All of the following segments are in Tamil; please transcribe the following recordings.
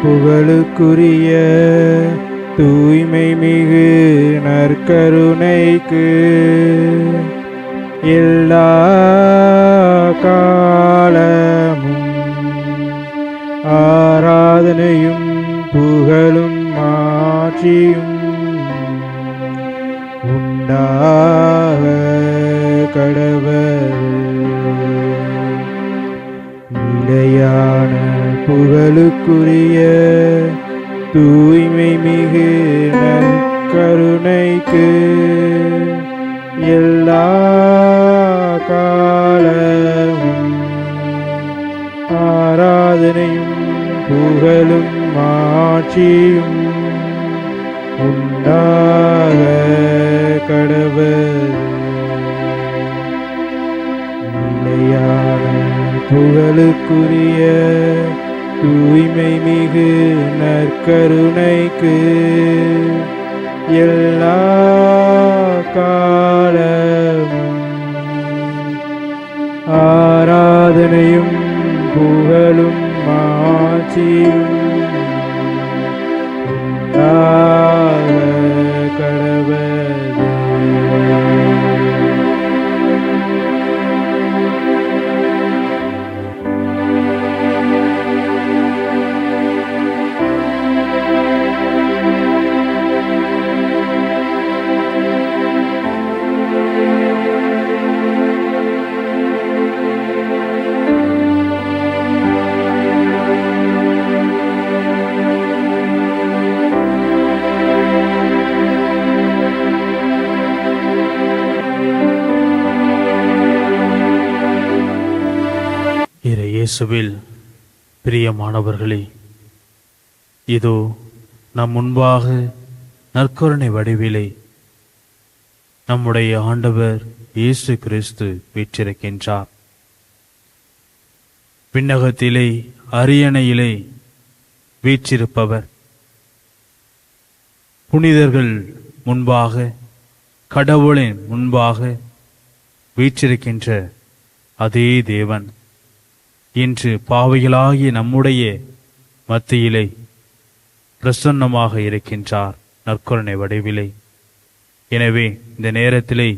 புகழுக்குரிய தூய்மை மிகு நற்கருணைக்கு எல்லா காலமும் ஆராதனையும் புகழும் மாட்சியும் உண்டாக கடவது. நிலையான புகழுக்குரிய தூய்மை மிகு நற்கருணைக்கு எல்லா காலமும் ஆராதனையும் புகழும் மாட்சியும் உண்டாக கடவது. நிலையான புகழுக்குரிய தூய்மை மிகு நற்கருணைக்கு எல்லா காலமும் ஆராதனையும் புகழும் மாட்சியும் உண்டாக கடவது. இயேசுவில் பிரியமானவர்களே, இதோ நம் முன்பாக நற்கருணை வடிவிலே நம்முடைய ஆண்டவர் இயேசு கிறிஸ்து வீற்றிருக்கின்றார். விண்ணகத்திலே அரியணையிலே வீற்றிருப்பவர் புனிதர்கள் முன்பாக, கடவுளின் முன்பாக வீற்றிருக்கின்ற அதே தேவன் இன்று பாவிகளாகிய நம்முடைய மத்தியிலே பிரசன்னமாக இருக்கின்றார் நற்கருணை வடிவிலே. எனவே இந்த நேரத்திலே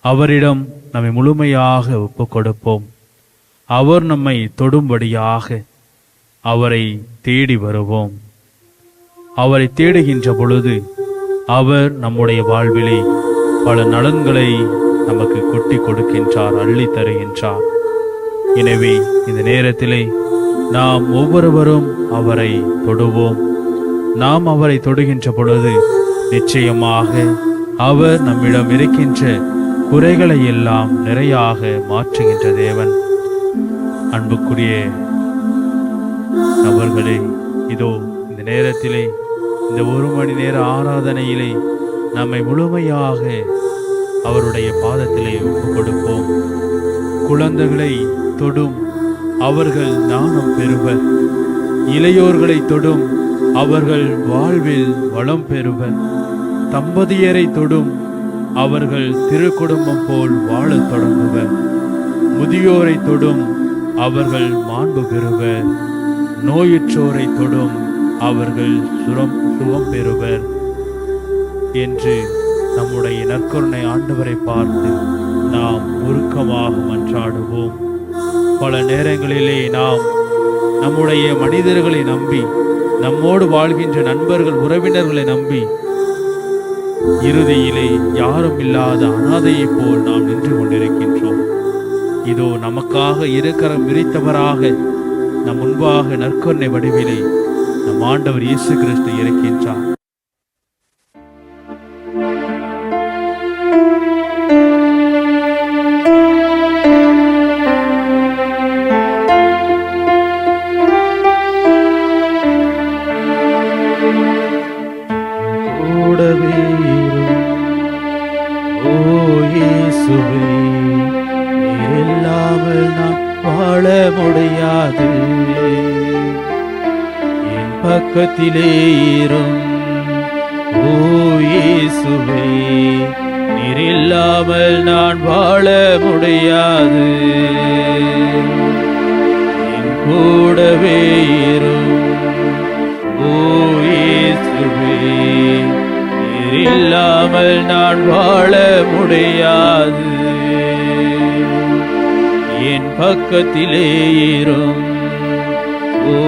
அவரிடம் நம்மை முழுமையாக ஒப்புக் கொடுப்போம். அவர் நம்மை தொடும்படியாக அவரை தேடி வருவோம். அவரை தேடுகின்ற பொழுது அவர் நம்முடைய வாழ்விலே பல நலன்களை நமக்கு கொட்டி கொடுக்கின்றார், அள்ளி தருகின்றார். எனவே இந்த நேரத்திலே நாம் ஒவ்வொருவரும் அவரை தொடுவோம். நாம் அவரை தொடுகின்ற பொழுது நிச்சயமாக அவர் நம்மிடம் இருக்கின்ற குறைகளை எல்லாம் நிறையாக மாற்றுகின்ற தேவன். அன்புக்குரிய நபர்களே, இதோ இந்த நேரத்திலே இந்த 1 மணி நேர ஆராதனையிலே நம்மை முழுமையாக அவருடைய பாதத்திலே ஒப்புக் கொடுப்போம். குழந்தைகளை தொடும், அவர்கள் ஞானம் பெறுவர். இளையோர்களை தொடும், அவர்கள் வாழ்வில் வளம் பெறுவர். தம்பதியரை தொடும், அவர்கள் திருக்குடும்பம் போல் வாழத் தொடங்குவர். முதியோரை தொடும், அவர்கள் மாண்பு பெறுவர். நோயுற்றோரை தொடும், அவர்கள் சுகம் பெறுவர் என்று நம்முடைய நற்கருணை ஆண்டவரை பார்த்து நாம் உருக்கமாக மன்றாடுவோம். பல நேரங்களிலே நாம் நம்முடைய மனிதர்களை நம்பி, நம்மோடு வாழ்கின்ற நண்பர்கள் உறவினர்களை நம்பி இறுதியிலே யாரும் இல்லாத அனாதையை போல் நாம் நின்று கொண்டிருக்கின்றோம். இதோ நமக்காக இருக்கரம் விரித்தவராக நம் முன்பாக நற்கருணை வடிவிலே நம் ஆண்டவர் இயேசு கிறிஸ்து இருக்கின்றார். இல்லாமல் நான் வாழ முடியாது. என் பக்கத்திலே இரும் ஓ இயேசுவே, நீர் இல்லாமல் நான் வாழ முடியாது. என் கூடவே இரும் இல்லாமல் நான் வாழ முடியாது. என் பக்கத்திலே இரும் ஓ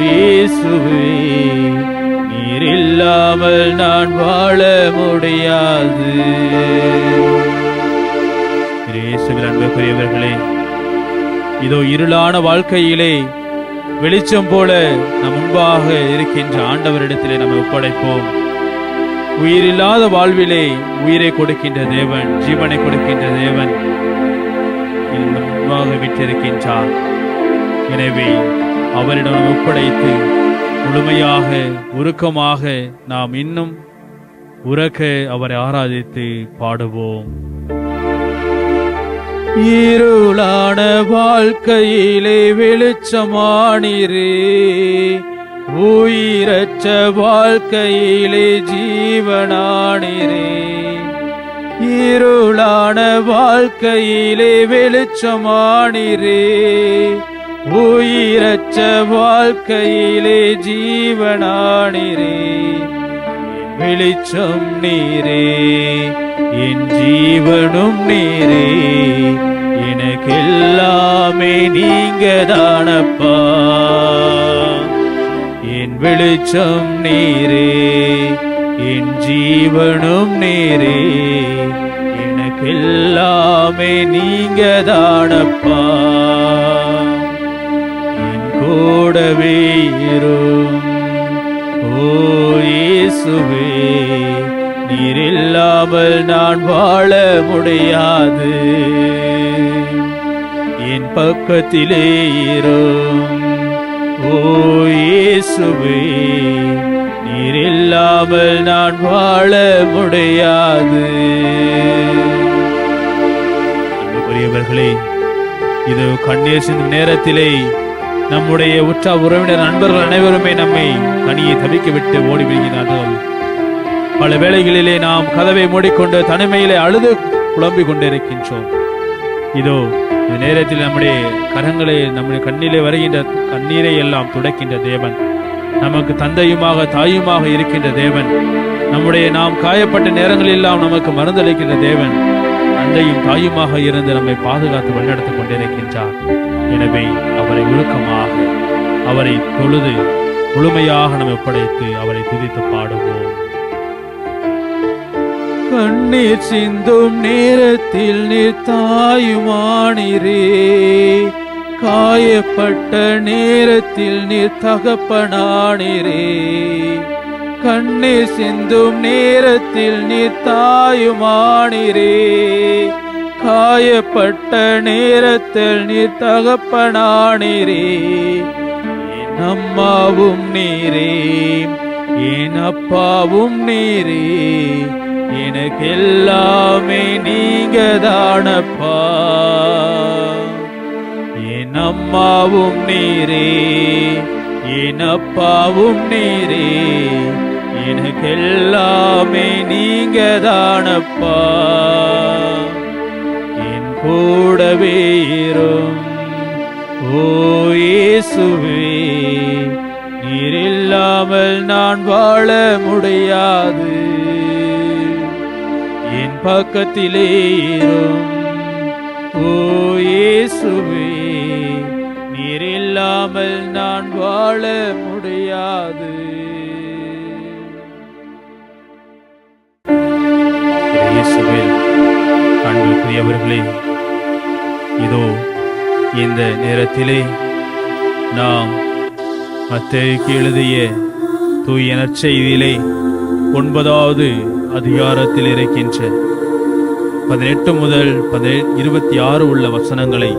இயேசுவே, நீர் இல்லாமல் நான் வாழ முடியாது. இயேசுவில் அன்புக்குரியவர்களே, இதோ இருளான வாழ்க்கையிலே வெளிச்சம் போல நம் முன்பாக இருக்கின்ற ஆண்டவரிடத்திலே நம்ம ஒப்படைப்போம். உயிரில்லாத வாழ்விலே உயிரை கொடுக்கின்ற தேவன், ஜீவனை கொடுக்கின்ற தேவன் முன்பாக விட்டிருக்கின்றார். எனவே அவரிடம் ஒப்படைத்து முழுமையாக உருக்கமாக நாம் இன்னும் உரக்க அவரை ஆராதித்து பாடுவோம். இருளான வாழ்க்கையிலே வெளிச்சமானீரே, உயிரற்ற வாழ்க்கையிலே ஜீவனானீரே. இருளான வாழ்க்கையிலே வெளிச்சமானீரே, உயிரற்ற வாழ்க்கையிலே ஜீவனானீரே. வெளிச்சம் நீரே, என் ஜீவனும் நீரே, எனக்கெல்லாமே நீங்க தானப்பா. என் வெளிச்சம் நீரே, என் ஜீவனும் நீரே, எனக்கெல்லாமே நீங்க தானப்பா. என் கூடவே இரும் ஓ இயேசுவே, நீர் இல்லாமல் நான் வாழ முடியாது. என் பக்கத்திலே இரும் ஓ இயேசுவே, நீர் இல்லாமல் நான் வாழ முடியாது. அன்புக்குரியவர்களே, இது கண்ணீர் சிந்தும் நேரத்திலே நம்முடைய உற்ற உறவினர் நண்பர்கள் அனைவருமே நம்மை தனியே தவிக்க விட்டு ஓடி விடுகிறார்கள். பல வேளைகளிலே நாம் கதவை மூடிக்கொண்டு தனிமையிலே அழுது புலம்பிக் கொண்டிருக்கின்றோம். இதோ இந்த நேரத்தில் நம்முடைய கரங்களை, நம்முடைய கண்ணிலே வருகின்ற கண்ணீரை எல்லாம் துடைக்கின்ற தேவன், நமக்கு தந்தையுமாக தாயுமாக இருக்கின்ற தேவன், நம்முடைய நாம் காயப்பட்ட நேரங்களில் எல்லாம் நமக்கு மருந்தளிக்கின்ற தேவன், தந்தையும் தாயுமாக இருந்து நம்மை பாதுகாத்து வழிநடத்திக் கொண்டிருக்கின்றார். எனவே அவரை உருக்கமாக, அவரை தொழுது முழுமையாக நம்மை ஒப்படைத்து அவரை துதித்து பாடுவோம். கண்ணீர் சிந்தும் நேரத்தில் நீர் தாயுமானீரே, காயப்பட்ட நேரத்தில் நீர் தகப்பனானீரே. கண்ணீர் சிந்தும் நேரத்தில் நீர் தாயுமானீரே, காயப்பட்ட நேரத்தில் நீர் தகப்பனானீரே. என் அம்மாவும் நீரே, என் அப்பாவும் நீரே, எனக்கெல்லாமே நீங்க தானப்பா. என் அம்மாவும் நீரே, என் அப்பாவும் நீரே, எனக்கெல்லாமே நீங்க தானப்பா. என் கூடவே இரும் ஓ இயேசுவே, நீர் இல்லாமல் நான் வாழ முடியாது. என் பக்கத்திலே இரும் ஓ இயேசுவே, நீர் இல்லாமல் நான் வாழ முடியாது. இயேசுவில் அன்புக்குரியவர்களே, இதோ இந்த நேரத்திலே நாம் மத்தேயுக்கு எழுதிய தூய நற்செய்தியிலே 9வது அதிகாரத்தில் இருக்கின்ற 18 முதல் 26 உள்ள வசனங்களை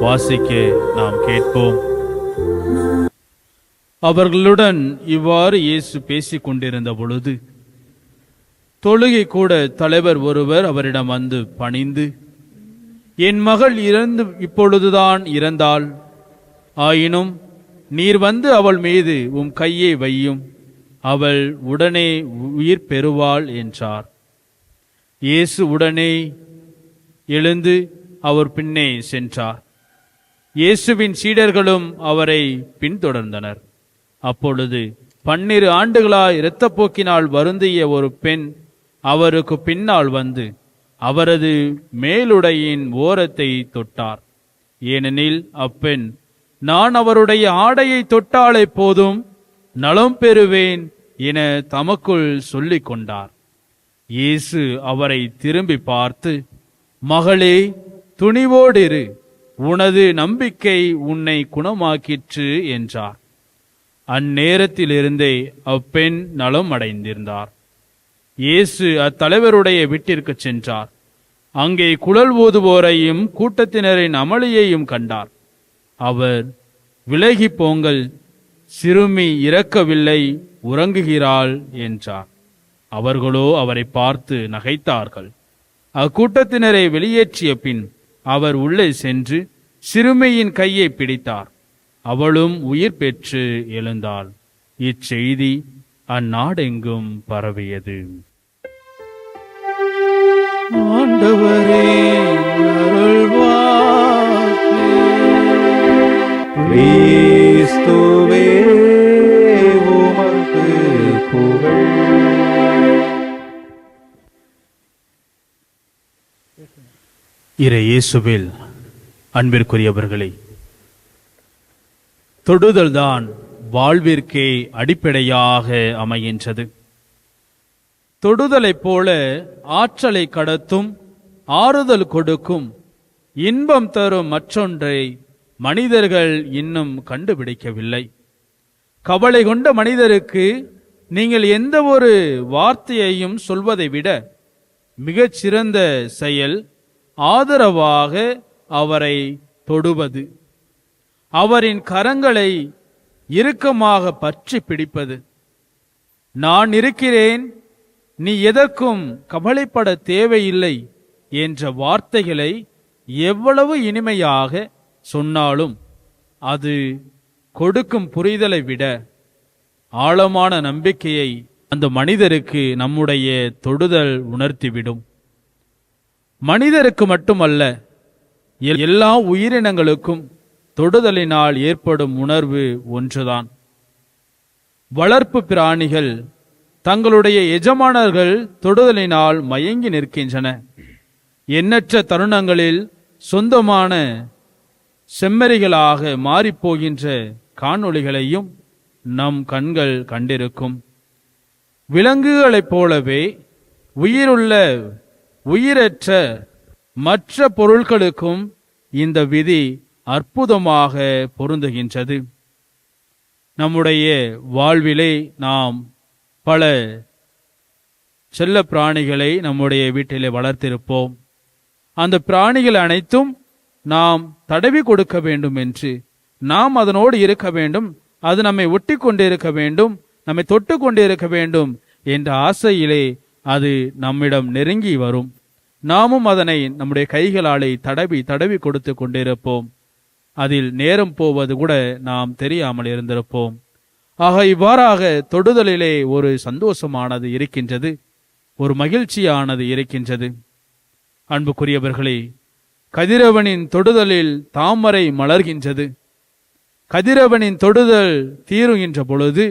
வாசிக்க நாம் கேட்போம். அவர்களுடன் இவ்வாறு இயேசு பேசிக் கொண்டிருந்த பொழுது தொழுகை கூட தலைவர் ஒருவர் அவரிடம் வந்து பணிந்து, என் மகள் இப்பொழுதுதான் இறந்தாள், ஆயினும் நீர் வந்து அவள் மீது உம் கையை வையும், அவள் உடனே உயிர் பெறுவாள் என்றார். இயேசு உடனே எழுந்து அவர் பின்னே சென்றார். இயேசுவின் சீடர்களும் அவரை பின்தொடர்ந்தனர். அப்பொழுது 12 ஆண்டுகளாய் இரத்தப்போக்கினால் வருந்திய ஒரு பெண் அவருக்கு பின்னால் வந்து அவரது மேலுடையின் ஓரத்தை தொட்டார். ஏனெனில் அப்பெண், நான் அவருடைய ஆடையை தொட்டாலே போதும் நலம் பெறுவேன் என தமக்குள் சொல்லிக் கொண்டார். இயேசு அவரை திரும்பி பார்த்து, மகளே, துணிவோடிரு, உனது நம்பிக்கை உன்னை குணமாக்கிற்று என்றார். அந்நேரத்திலிருந்தே அப்பெண் நலம் அடைந்திருந்தார். இயேசு அத்தலைவருடைய வீட்டிற்கு சென்றார். அங்கே குழல் ஊதுவோரையும் கூட்டத்தினரின் அமளியையும் கண்டார். அவர், விலகி போங்கள், சிறுமி இறக்கவில்லை, உறங்குகிறாள் என்றார். அவர்களோ அவரை பார்த்து நகைத்தார்கள். அக்கூட்டத்தினரை வெளியேற்றிய பின் அவர் உள்ளே சென்று சிறுமியின் கையை பிடித்தார். அவளும் உயிர் பெற்று எழுந்தாள். இச்செய்தி அந்நாடெங்கும் பரவியது. ஆண்டவரே, அருள்வாக்கு. கிறிஸ்துவே, உமக்கு புகழ். இறை இயேசுவில் அன்பிற்குரியவர்களே, தொடுதல்தான் வாழ்விற்கே அடிப்படையாக அமைகின்றது. தொடுதலைப் போல ஆற்றலை கடத்தும், ஆறுதல் கொடுக்கும், இன்பம் தரும் மற்றொன்றை மனிதர்கள் இன்னும் கண்டுபிடிக்கவில்லை. கவலை கொண்ட மனிதருக்கு நீங்கள் எந்த ஒரு வார்த்தையையும் சொல்வதை விட மிகச்சிறந்த செயல் ஆதரவாக அவரை தொடுவது, அவரின் கரங்களை இறுக்கமாக பற்றி பிடிப்பது. நான் இருக்கிறேன், நீ எதற்கும் கவலைப்பட தேவையில்லை என்ற வார்த்தைகளை எவ்வளவு இனிமையாக சொன்னாலும் அது கொடுக்கும் புரிதலை விட ஆழமான நம்பிக்கையை அந்த மனிதருக்கு நம்முடைய தொடுதல் உணர்த்திவிடும். மனிதருக்கு மட்டுமல்ல, எல்லா உயிரினங்களுக்கும் தொடுதலினால் ஏற்படும் உணர்வு ஒன்றுதான். வளர்ப்பு பிராணிகள் தங்களுடைய எஜமானர்கள் தொடுதலினால் மயங்கி நிற்கின்றன. எண்ணற்ற தருணங்களில் சொந்தமான செம்மறிகளாக மாறிப்போகின்ற காணொளிகளையும் நம் கண்கள் கண்டிருக்கும். விலங்குகளைப் போலவே உயிருள்ள உயிரற்ற மற்ற பொருட்களுக்கும் இந்த விதி அற்புதமாக பொருந்துகின்றது. நம்முடைய வாழ்விலே நாம் பல செல்ல பிராணிகளை நம்முடைய வீட்டிலே வளர்த்திருப்போம். அந்த பிராணிகள் அனைத்தும் நாம் தடவி கொடுக்க வேண்டும் என்று, நாம் அதனோடு இருக்க வேண்டும், அது நம்மை ஒட்டி கொண்டு இருக்க வேண்டும், நம்மை தொட்டு கொண்டு இருக்க வேண்டும் என்ற ஆசையிலே அது நம்மிடம் நெருங்கி வரும். நாமும் அதனை நம்முடைய கைகளாலே தடவி தடவி கொடுத்து கொண்டிருப்போம். அதில் நேரம் போவது கூட நாம் தெரியாமல் இருந்திருப்போம். ஆக இவ்வாறாக தொடுதலிலே ஒரு சந்தோஷமானது இருக்கின்றது, ஒரு மகிழ்ச்சியானது இருக்கின்றது. அன்புக்குரியவர்களே, கதிரவனின் தொடுதலில் தாமரை மலர்கின்றது. கதிரவனின் தொடுதல் தீருகின்ற பொழுது,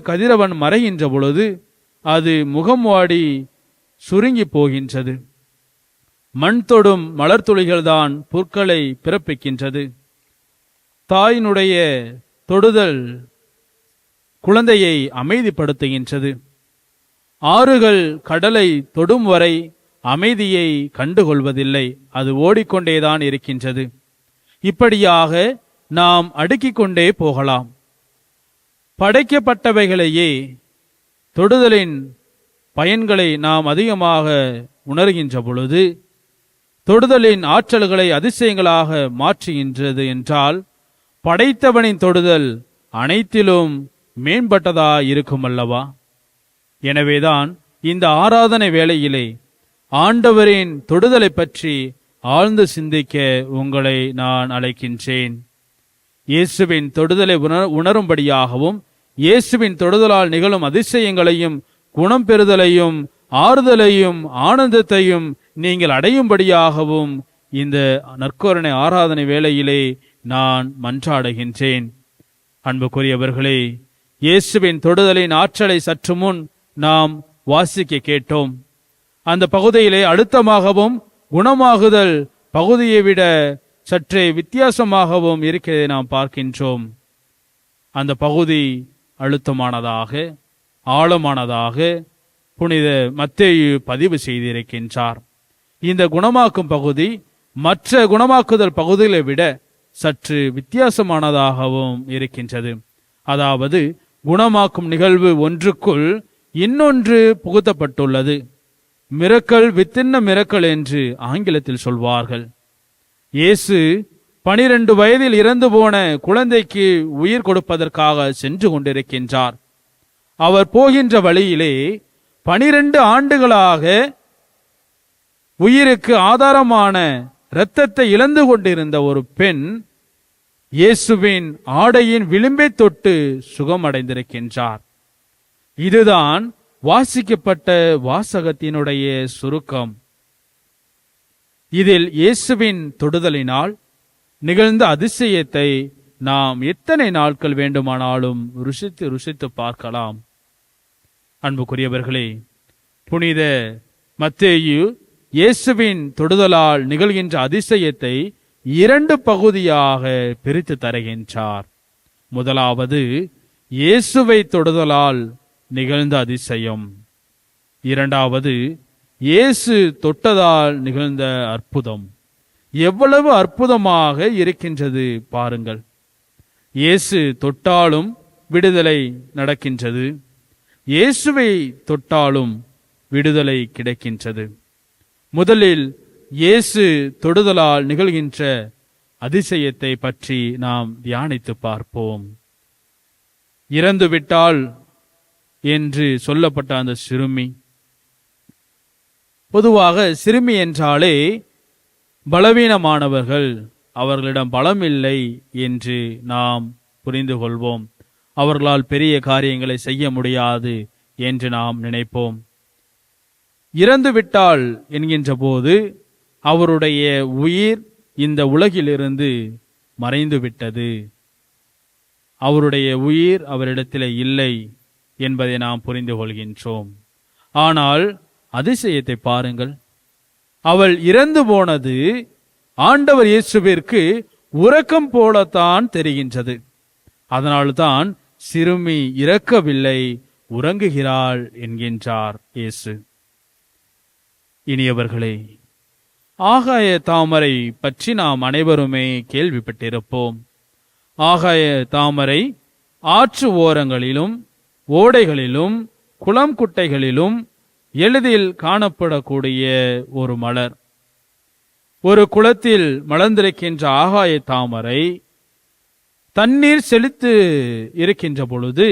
கதிரவன் மறைகின்ற பொழுது அது முகம் வாடி சுருங்கி போகின்றது. மண் தொடும் மலர்த்துளிகள் தான் புற்களை பிறப்பிக்கின்றது. தாயினுடைய தொடுதல் குழந்தையை அமைதிப்படுத்துகின்றது. ஆறுகள் கடலை தொடும் வரை அமைதியை கண்டுகொள்வதில்லை, அது ஓடிக்கொண்டேதான் இருக்கின்றது. இப்படியாக நாம் அடுக்கிக் கொண்டே போகலாம். படைக்கப்பட்டவைகளையே தொடுதலின் பயன்களை நாம் அதிகமாக உணர்கின்ற பொழுது, தொடுதலின் ஆற்றல்களை அதிசயங்களாக மாற்றுகின்றது என்றால், படைத்தவனின் தொடுதல் அனைத்திலும் மேம்பட்டதா இருக்கும் அல்லவா? எனவேதான் இந்த ஆராதனை வேளையிலே ஆண்டவரின் தொடுதலை பற்றி ஆழ்ந்து சிந்திக்க உங்களை நான் அழைக்கின்றேன். இயேசுவின் தொடுதலை உணரும்படியாகவும், இயேசுவின் தொடுதலால் நிகழும் அதிசயங்களையும் குணம் பெறுதலையும் ஆறுதலையும் ஆனந்தத்தையும் நீங்கள் அடையும்படியாகவும் இந்த நற்கருணை ஆராதனை வேளையிலே நான் மன்றாடுகின்றேன். அன்புக்குரியவர்களே, இயேசுவின் தொடுதலின் ஆற்றலை சற்று முன் நாம் வாசிக்க கேட்டோம். அந்த பகுதியிலே அழுத்தமாகவும் குணமாகுதல் பகுதியை விட சற்றே வித்தியாசமாகவும் இருக்கிறதை நாம் பார்க்கின்றோம். அந்த பகுதி அழுத்தமானதாக ஆழமானதாக புனித மத்தேயு பதிவு செய்திருக்கின்றார். இந்த குணமாக்கும் பகுதி மற்ற குணமாக்குதல் பகுதிகளை விட சற்று வித்தியாசமானதாகவும் இருக்கின்றது. அதாவது குணமாக்கும் நிகழ்வு ஒன்றுக்குள் இன்னொன்று புகுத்தப்பட்டுள்ளது. மிரக்கல் வித்தின் மிரக்கல் என்று ஆங்கிலத்தில் சொல்வார்கள். இயேசு 12 வயதில் இறந்து போன குழந்தைக்கு உயிர் கொடுப்பதற்காக சென்று கொண்டிருக்கின்றார். அவர் போகின்ற வழியிலே 12 ஆண்டுகளாக உயிருக்கு ஆதாரமான இரத்தத்தை இழந்து கொண்டிருந்த ஒரு பெண் இயேசுவின் ஆடையின் விளிம்பை தொட்டு சுகமடைந்திருக்கின்றார். இதுதான் வாசிக்கப்பட்ட வாசகத்தினுடைய சுருக்கம். இதில் இயேசுவின் தொடுதலினால் நிகழ்ந்த அதிசயத்தை நாம் எத்தனை நாட்கள் வேண்டுமானாலும் ருசித்து பார்க்கலாம். அன்புக்குரியவர்களே, புனித மத்தேயு இயேசுவின் தொடுதலால் நிகழ்கின்ற அதிசயத்தை 2 பகுதியாக பிரித்து தருகின்றார். முதலாவது இயேசுவை தொடுதலால் நிகழ்ந்த அதிசயம். இரண்டாவது இயேசு தொட்டதால் நிகழ்ந்த அற்புதம். எவ்வளவு அற்புதமாக இருக்கின்றது பாருங்கள். இயேசு தொட்டாலும் விடுதலை நடக்கின்றது, இயேசுவை தொட்டாலும் விடுதலை கிடைக்கின்றது. முதலில் இயேசு தொடுதலால் நிகழ்கின்ற அதிசயத்தை பற்றி நாம் தியானித்து பார்ப்போம். இறந்துவிட்டால் என்று சொல்லப்பட்ட அந்த சிறுமி, பொதுவாக சிறுமி என்றாலே பலவீனமானவர்கள், அவர்களிடம் பலம் இல்லை என்று நாம் புரிந்து கொள்வோம். அவர்களால் பெரிய காரியங்களை செய்ய முடியாது என்று நாம் நினைப்போம். இறந்துவிட்டால் என்கின்ற போது அவருடைய உயிர் இந்த உலகிலிருந்து மறைந்து விட்டது, அவருடைய உயிர் அவரிடத்தில் இல்லை என்பதை நாம் புரிந்து கொள்கின்றோம். ஆனால் அதிசயத்தை பாருங்கள். அவள் இறந்து போனது ஆண்டவர் இயேசுவிற்கு உறக்கம் போலத்தான் தெரிகின்றது. அதனால்தான் சிறுமி இறக்கவில்லை, உறங்குகிறாள் என்கின்றார் இயேசு. இனியவர்களே, ஆகாய தாமரை பற்றி நாம் அனைவருமே கேள்விப்பட்டிருப்போம். ஆகாய தாமரை ஆற்று ஓரங்களிலும் ஓடைகளிலும் குளம் குட்டைகளிலும் எளிதில் காணப்படக்கூடிய ஒரு மலர். ஒரு குளத்தில் மலர்ந்திருக்கின்ற ஆகாய தாமரை தண்ணீர் செழித்து இருக்கின்ற பொழுது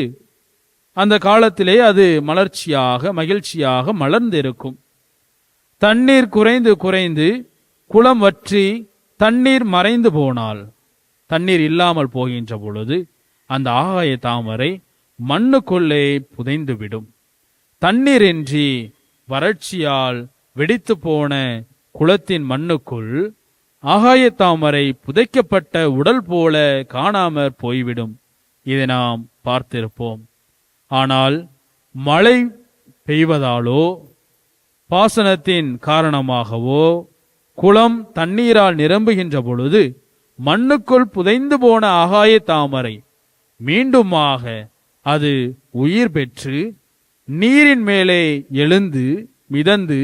அந்த காலத்திலே அது மலர்ச்சியாக மகிழ்ச்சியாக மலர்ந்திருக்கும். தண்ணீர் குறைந்து குறைந்து குளம் வற்றி தண்ணீர் மறைந்து போனால், தண்ணீர் இல்லாமல் போகின்ற பொழுது அந்த ஆகாய தாமரை மண்ணுக்குள்ளே புதைந்துவிடும். தண்ணீரின்றி வறட்சியால் வெடித்து போன குளத்தின் மண்ணுக்குள் ஆகாய தாமரை புதைக்கப்பட்ட உடல் போல காணாமற் போய்விடும். இதை நாம் பார்த்திருப்போம். ஆனால் மழை பெய்வதாலோ பாசனத்தின் காரணமாகவோ குளம் தண்ணீரால் நிரம்புகின்ற பொழுது மண்ணுக்குள் புதைந்து போன ஆகாய தாமரை மீண்டுமாக அது உயிர் பெற்று நீரின் மேலே எழுந்து மிதந்து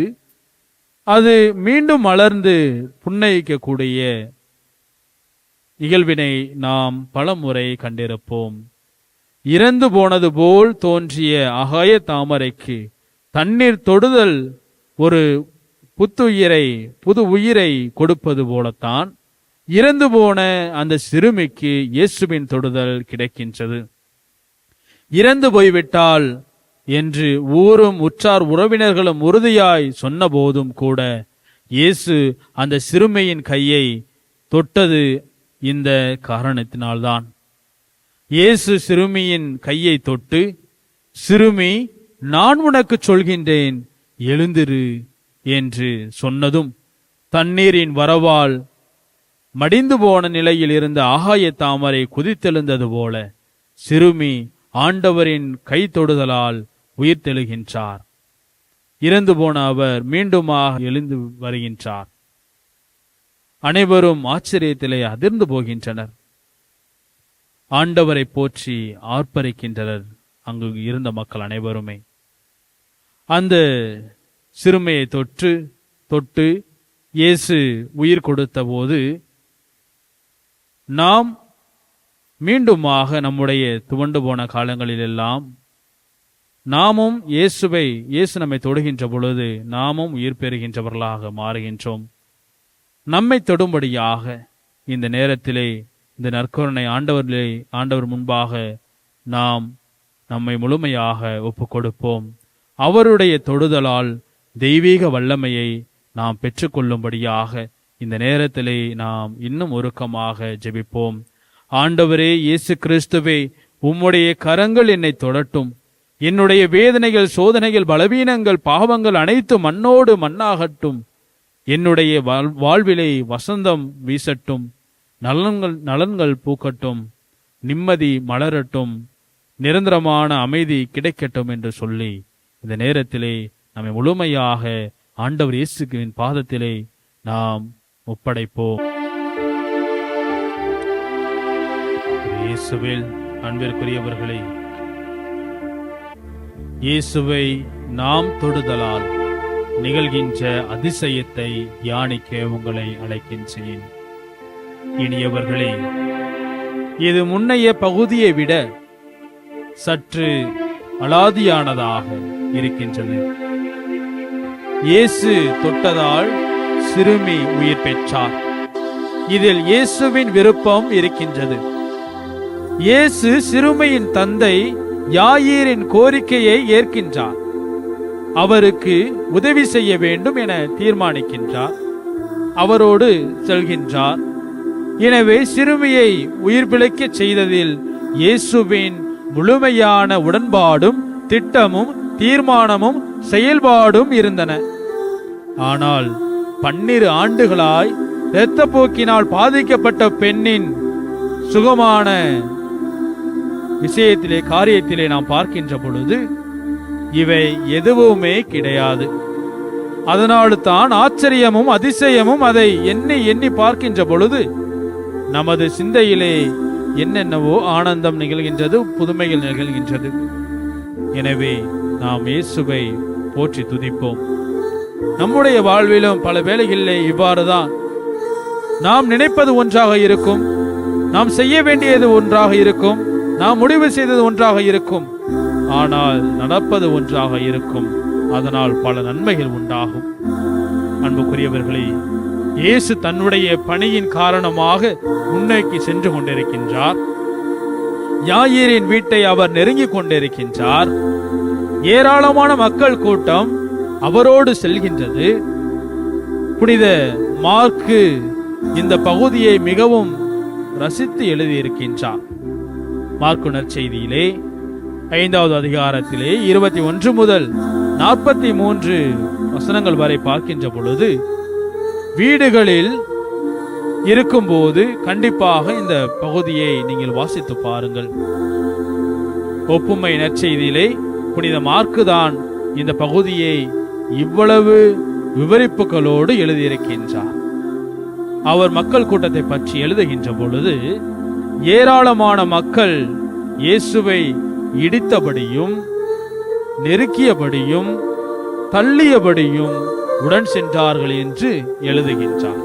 அது மீண்டும் மலர்ந்து புன்னகைக்கக்கூடிய நிகழ்வினை நாம் பலமுறை கண்டிருப்போம். இறந்து போனது போல் தோன்றிய ஆகாய தாமரைக்கு தண்ணீர் தொடுதல் ஒரு புது உயிரை கொடுப்பது போலத்தான் இறந்து போன அந்த சிறுமிக்கு இயேசுவின் தொடுதல் கிடைக்கின்றது. இறந்து போய்விட்டால் என்று ஊரும் உற்றார் உறவினர்களும் உறுதியாய் சொன்ன போதும் கூட இயேசு அந்த சிறுமியின் கையை தொட்டது இந்த காரணத்தினால்தான். இயேசு சிறுமியின் கையை தொட்டு, சிறுமி, நான் உனக்கு சொல்கின்றேன், எழுந்திரு என்று சொன்னதும் தண்ணீரின் வரவால் மடிந்து போன நிலையில் இருந்த ஆகாய தாமரை குதித்தெழுந்தது போல சிறுமி ஆண்டவரின் கை தொடுதலால் உயிர் தெழுகின்றார். இறந்து போன அவர் மீண்டுமாக எழுந்து வருகின்றார். அனைவரும் ஆச்சரியத்திலே அதிர்ந்து போகின்றனர். ஆண்டவரை போற்றி ஆர்ப்பரிக்கின்றனர் அங்கு இருந்த மக்கள் அனைவருமே. அந்த சிறுமையை தொட்டு இயேசு உயிர் கொடுத்த போது நாம் மீண்டுமாக நம்முடைய துவண்டு போன காலங்களிலெல்லாம் நாமும் இயேசு நம்மை தொடுகின்ற பொழுது நாமும் உயிர் பெறுகின்றவர்களாக மாறுகின்றோம். நம்மை தொடும்படியாக இந்த நேரத்திலே இந்த நற்கருணை ஆண்டவர் முன்பாக நாம் நம்மை முழுமையாக ஒப்புக் கொடுப்போம். அவருடைய தொடுதலால் தெய்வீக வல்லமையை நாம் பெற்றுக்கொள்ளும்படியாக இந்த நேரத்திலே நாம் இன்னும் உருக்கமாக ஜெபிப்போம். ஆண்டவரே இயேசு கிறிஸ்துவே, உம்முடைய கரங்கள் என்னை தொடட்டும். என்னுடைய வேதனைகள், சோதனைகள், பலவீனங்கள், பாவங்கள் அனைத்தும் மண்ணோடு மண்ணாகட்டும். என்னுடைய வாழ்விலே வசந்தம் வீசட்டும். நலன்கள் பூக்கட்டும். நிம்மதி மலரட்டும். நிரந்தரமான அமைதி கிடைக்கட்டும் என்று சொல்லி இந்த நேரத்திலே நம்மை முழுமையாக ஆண்டவர் இயேசுவின் பாதத்திலே நாம் ஒப்படைப்போம். இயேசுவில் அன்பிற்குரியவர்களே, இயேசுவை நாம் தொடுதலால் நிகழ்கின்ற அதிசயத்தை தியானிக்க உங்களை அழைக்கின்றேன். இனியவர்களே, இது முன்னைய பகுதியை விட சற்று அலாதியானதாக இருக்கின்றது. இயேசு தொட்டதால் சிறுமி உயிர் பெற்றார். இதில் இயேசுவின் விருப்பம் இருக்கின்றது. இயேசு சிறுமியின் தந்தை யாயீரின் கோரிக்கையை ஏற்கின்றார். அவருக்கு உதவி செய்ய வேண்டும் என தீர்மானிக்கின்றார். அவரோடு செல்கின்றார். எனவே சிறுமியை உயிர் பிழைக்கச் செய்ததில் இயேசுவின் முழுமையான உடன்பாடும் திட்டமும் தீர்மானமும் செயல்பாடும் இருந்தன. ஆனால் 12 ஆண்டுகளாய் இரத்தப்போக்கினால் பாதிக்கப்பட்ட பெண்ணின் சுகமான காரியத்திலே நாம் பார்க்கின்ற பொழுது இவை எதுவுமே கிடையாது. அதனால தான் ஆச்சரியமும் அதிசயமும் அதை எண்ணி பார்க்கின்ற பொழுது நமது சிந்தையிலே என்னென்னவோ ஆனந்தம் நிகழ்கின்றது, புதுமைகள் நிகழ்கின்றது. எனவே நாம் இயேசுவை போற்றி துதிப்போம். நம்முடைய வாழ்விலும் பல வேளைகளிலே இவ்வாறுதான் நாம் நினைப்பது ஒன்றாக இருக்கும், நாம் செய்ய வேண்டியது ஒன்றாக இருக்கும், நாம் முடிவு செய்தது ஒன்றாக இருக்கும், ஆனால் நடப்பது ஒன்றாக இருக்கும். அதனால் பல நன்மைகள் உண்டாகும். அன்புக்குரியவர்களே, இயேசு தன்னுடைய பணியின் காரணமாக முன்னோக்கி சென்று கொண்டிருக்கின்றார். யாயீரின் வீட்டை அவர் நெருங்கிக் கொண்டிருக்கின்றார். ஏராளமான மக்கள் கூட்டம் அவரோடு செல்கின்றது. புனித மார்க்கு இந்த பகுதியை மிகவும் ரசித்து எழுதியிருக்கின்றார். மார்க்கு நற்செய்தியிலே 5வது அதிகாரத்திலே 21 முதல் 43 வசனங்கள் வரை பார்க்கின்ற பொழுது, வீடுகளில் இருக்கும்போது கண்டிப்பாக இந்த பகுதியை நீங்கள் வாசித்து பாருங்கள். ஒப்புமை நற்செய்தியிலே புனித மார்க்கு தான் இந்த பகுதியை இவ்வளவு விவரிப்புகளோடு எழுதியிருக்கின்றார். அவர் மக்கள் கூட்டத்தை பற்றி எழுதுகின்ற பொழுது, ஏராளமான மக்கள் இயேசுவை இடித்தபடியும் நெருக்கியபடியும் தள்ளியபடியும் உடன் சென்றார்கள் என்று எழுதுகின்றார்.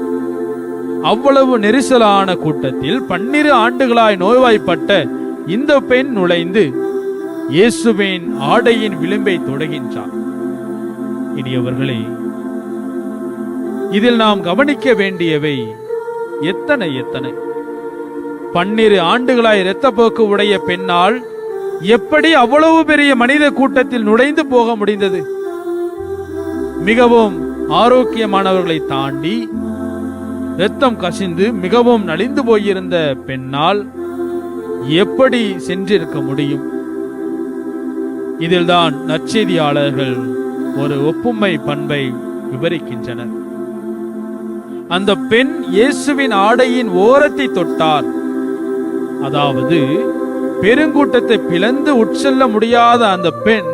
அவ்வளவு நெரிசலான கூட்டத்தில் 12 ஆண்டுகளாய் நோய்வாய்ப்பட்ட இந்த பெண் நுழைந்து இயேசுவின் ஆடையின் விளிம்பை தொடுகின்றார். இனியவர்களே, இதில் நாம் கவனிக்க வேண்டியவை எத்தனை 12 ஆண்டுகளாய் இரத்தப்போக்கு உடைய பெண்ணால் எப்படி அவ்வளவு பெரிய மனித கூட்டத்தில் நுழைந்து போக முடிந்தது? மிகவும் ஆரோக்கியமானவர்களை தாண்டி இரத்தம் கசிந்து மிகவும் நலிந்து போயிருந்த பெண்ணால் எப்படி சென்றிருக்க முடியும்? இதில்தான் நற்செய்தியாளர்கள் ஒரு ஒப்புமை பண்பை விவரிக்கின்றனர். அந்த பெண் இயேசுவின் ஆடையின் ஓரத்தை தொட்டார். அதாவது பெருங்கூட்டத்தை பிளந்து உட்செல்ல முடியாத அந்த பெண்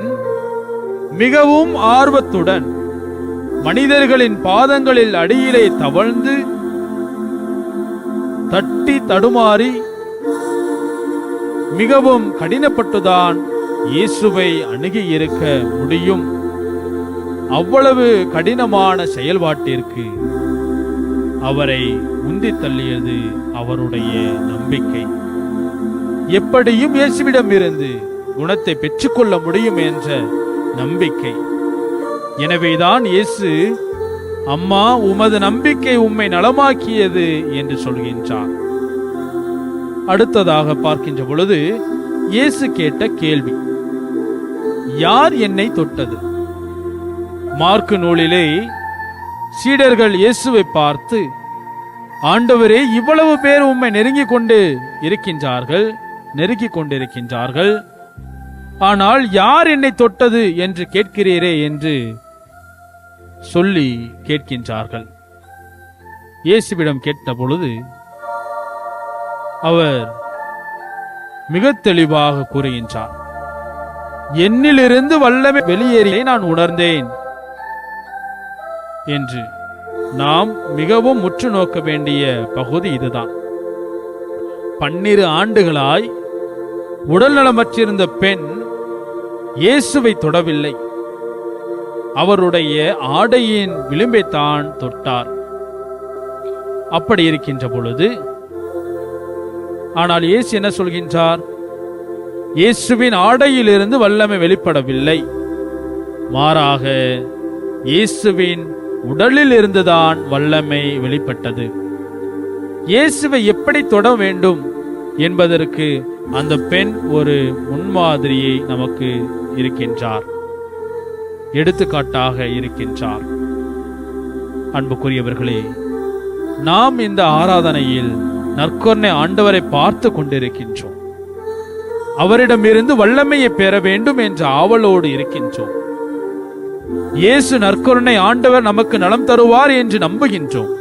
மிகவும் ஆர்வத்துடன் மனிதர்களின் பாதங்களில் அடியிலே தவழ்ந்து தட்டி தடுமாறி மிகவும் கடினப்பட்டுதான் இயேசுவை அணுகி இருக்க முடியும். அவ்வளவு கடினமான செயல்பாட்டிற்கு அவரை உந்தி தள்ளியது அவருடைய நம்பிக்கை. எப்படியும் இயேசுவிடம் இருந்து குணத்தை பெற்றுக்கொள்ள முடியும் என்ற நம்பிக்கை. எனவேதான் இயேசு, அம்மா, உமது நம்பிக்கை உம்மை நலமாக்கியது என்று சொல்கின்றார். அடுத்ததாக பார்க்கின்ற பொழுது இயேசு கேட்ட கேள்வி, யார் என்னை தொட்டது? மார்க்கு நூலிலே சீடர்கள் இயேசுவை பார்த்து, ஆண்டவரே, இவ்வளவு பேர் உம்மை நெருங்கிக் கொண்டிருக்கின்றார்கள், ஆனால் யார் என்னை தொட்டது என்று கேட்கிறீரே என்று சொல்லி கேட்கின்றார்கள். இயேசுவிடம் கேட்ட பொழுது அவர் மிக தெளிவாக கூறுகின்றார், என்னிலிருந்து வல்லமை வெளியேறியை நான் உணர்ந்தேன் என்று. நாம் மிகவும் உற்று நோக்க வேண்டிய பகுதி இதுதான். 12 ஆண்டுகளாய் உடல் நலமற்றிருந்த பெண் இயேசுவை தொடவில்லை, அவருடைய ஆடையின் விளிம்பைத்தான் தொட்டார். அப்படி இருக்கின்ற பொழுது ஆனால் இயேசு என்ன சொல்கின்றார்? இயேசுவின் ஆடையிலிருந்து வல்லமை வெளிப்படவில்லை, மாறாக இயேசுவின் உடலில் இருந்துதான் வல்லமை வெளிப்பட்டது. இயேசுவை எப்படி தொட வேண்டும் என்பதற்கு அந்த பெண் ஒரு முன்மாதிரியை நமக்கு இருக்கின்றார், எடுத்துக்காட்டாக இருக்கின்றார். அன்புக்குரியவர்களே, நாம் இந்த ஆராதனையில் நற்கருணை ஆண்டவரை பார்த்து கொண்டிருக்கின்றோம். அவரிடமிருந்து வல்லமையை பெற வேண்டும் என்ற ஆவலோடு இருக்கின்றோம். இயேசு நற்கருணை ஆண்டவர் நமக்கு நலம் தருவார் என்று நம்புகின்றோம்.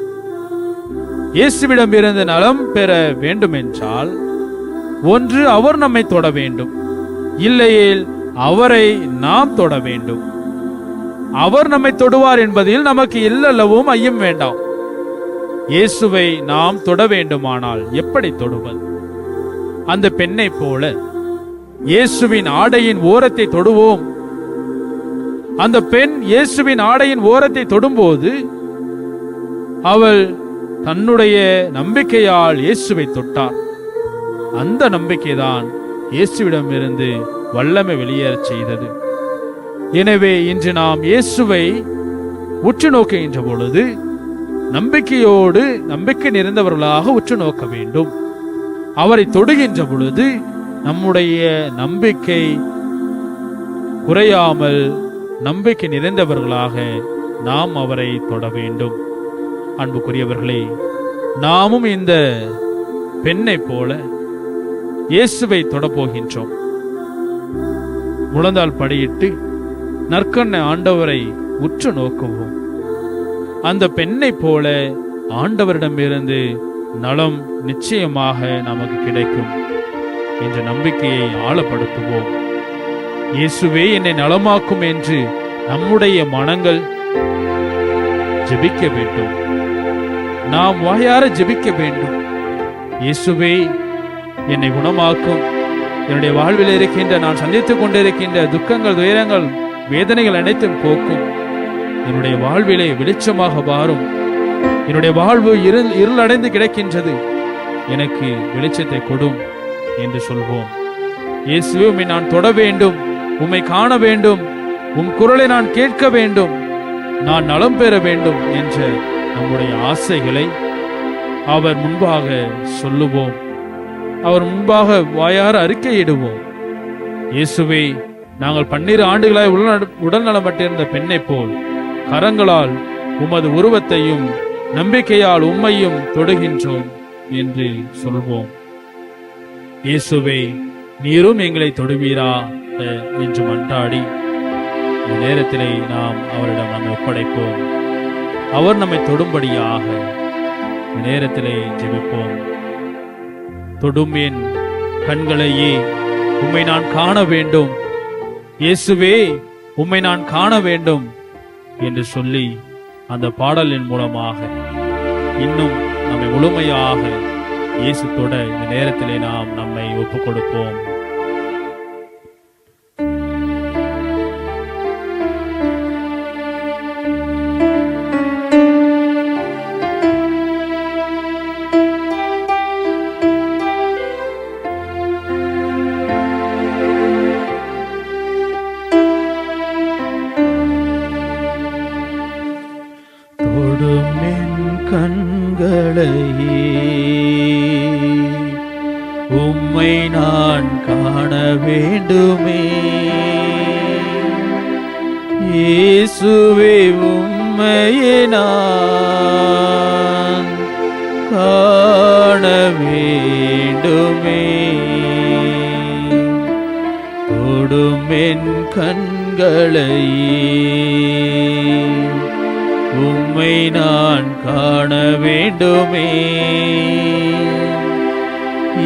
இயேசுவிடம் இருந்து நலம் பெற வேண்டும் என்றால் ஒன்று அவர் நம்மை தொட வேண்டும், இல்லையேல் அவரை நாம் தொட வேண்டும். அவர் நம்மை தொடுவார் என்பதில் நமக்கு எல்லளவும் ஐயம் வேண்டாம். இயேசுவை நாம் தொட வேண்டுமானால் எப்படி தொடுவது? அந்த பெண்ணை போல இயேசுவின் ஆடையின் ஓரத்தை தொடுவோம். அந்த பெண் இயேசுவின் ஆடையின் ஓரத்தை தொடும்போது அவள் தன்னுடைய நம்பிக்கையால் இயேசுவை தொட்டார். அந்த நம்பிக்கைதான் இயேசுவிடமிருந்து வல்லமை வெளியேறச் செய்தது. எனவே இன்று நாம் இயேசுவை உற்று நோக்குகின்ற பொழுது நம்பிக்கையோடு, நம்பிக்கை நிறைந்தவர்களாக உற்று நோக்க வேண்டும். அவரை தொடுகின்ற பொழுது நம்முடைய நம்பிக்கை குறையாமல் நம்பிக்கை நிறைந்தவர்களாக நாம் அவரை தொட வேண்டும். அன்புக்குரியவர்களே, நாமும் இந்த பெண்ணை போல இயேசுவை தொடப்போகின்றோம். முழந்தால் படியிட்டு நற்கருணை ஆண்டவரை உற்று நோக்குவோம். அந்த பெண்ணை போல ஆண்டவரிடமிருந்து நலம் நிச்சயமாக நமக்கு கிடைக்கும் என்ற நம்பிக்கையை ஆழப்படுத்துவோம். இயேசுவே என்னை நலமாக்கும் என்று நம்முடைய மனங்கள் ஜெபிக்க வேண்டும். நாம் வாயார ஜெபிக்க வேண்டும். இயேசுவே என்னை குணமாக்கும், என்னுடைய வாழ்வில் இருக்கின்ற, நான் சந்தித்துக் கொண்டிருக்கின்ற துக்கங்கள், துயரங்கள், வேதனைகள் அனைத்தும் போக்கும், என்னுடைய வாழ்விலே வெளிச்சமாக வாரும், என்னுடைய வாழ்வு இருளடைந்து கிடக்கின்றது, எனக்கு வெளிச்சத்தை கொடும் என்று சொல்வோம். இயேசுவே, உம்மை நான் தொட வேண்டும், உம்மை காண வேண்டும், உம் குரலை நான் கேட்க வேண்டும், நான் நலம் பெற வேண்டும் என்ற நம்முடைய ஆசைகளை அவர் முன்பாக சொல்லுவோம். அவர் முன்பாக வாயார அறிக்கையிடுவோம். இயேசுவே, நாங்கள் 12 ஆண்டுகளாய் உடல் நலமற்றிருந்த பெண்ணை போல் கரங்களால் உமது உருவத்தையும் நம்பிக்கையால் உம்மையும் தொடுகின்றோம் என்று சொல்வோம். இயேசுவே, நீரும் எங்களை தொடுவீரா என்று மன்றாடி இந்த நேரத்திலே நாம் அவரிடம் நம்மை ஒப்படைப்போம். அவர் நம்மை தொடும்படியாக இந்த நேரத்திலே ஜெபிப்போம். தொடும் என் கண்களையே, உம்மை நான் காண வேண்டும். இயேசுவே, உம்மை நான் காண வேண்டும் என்று சொல்லி அந்த பாடலின் மூலமாக இன்னும் நம்மை முழுமையாக இயேசு தொட இந்த நேரத்திலே நாம் நம்மை ஒப்புக் கொடுப்போம். தொடும் என் கண்களையே உம்மை நான் காண வேண்டுமே. இயேசுவே உம்மையே நான் காண வேண்டுமே. தொடும் என் கண்களையே உம்மை நான் காண வேண்டுமே.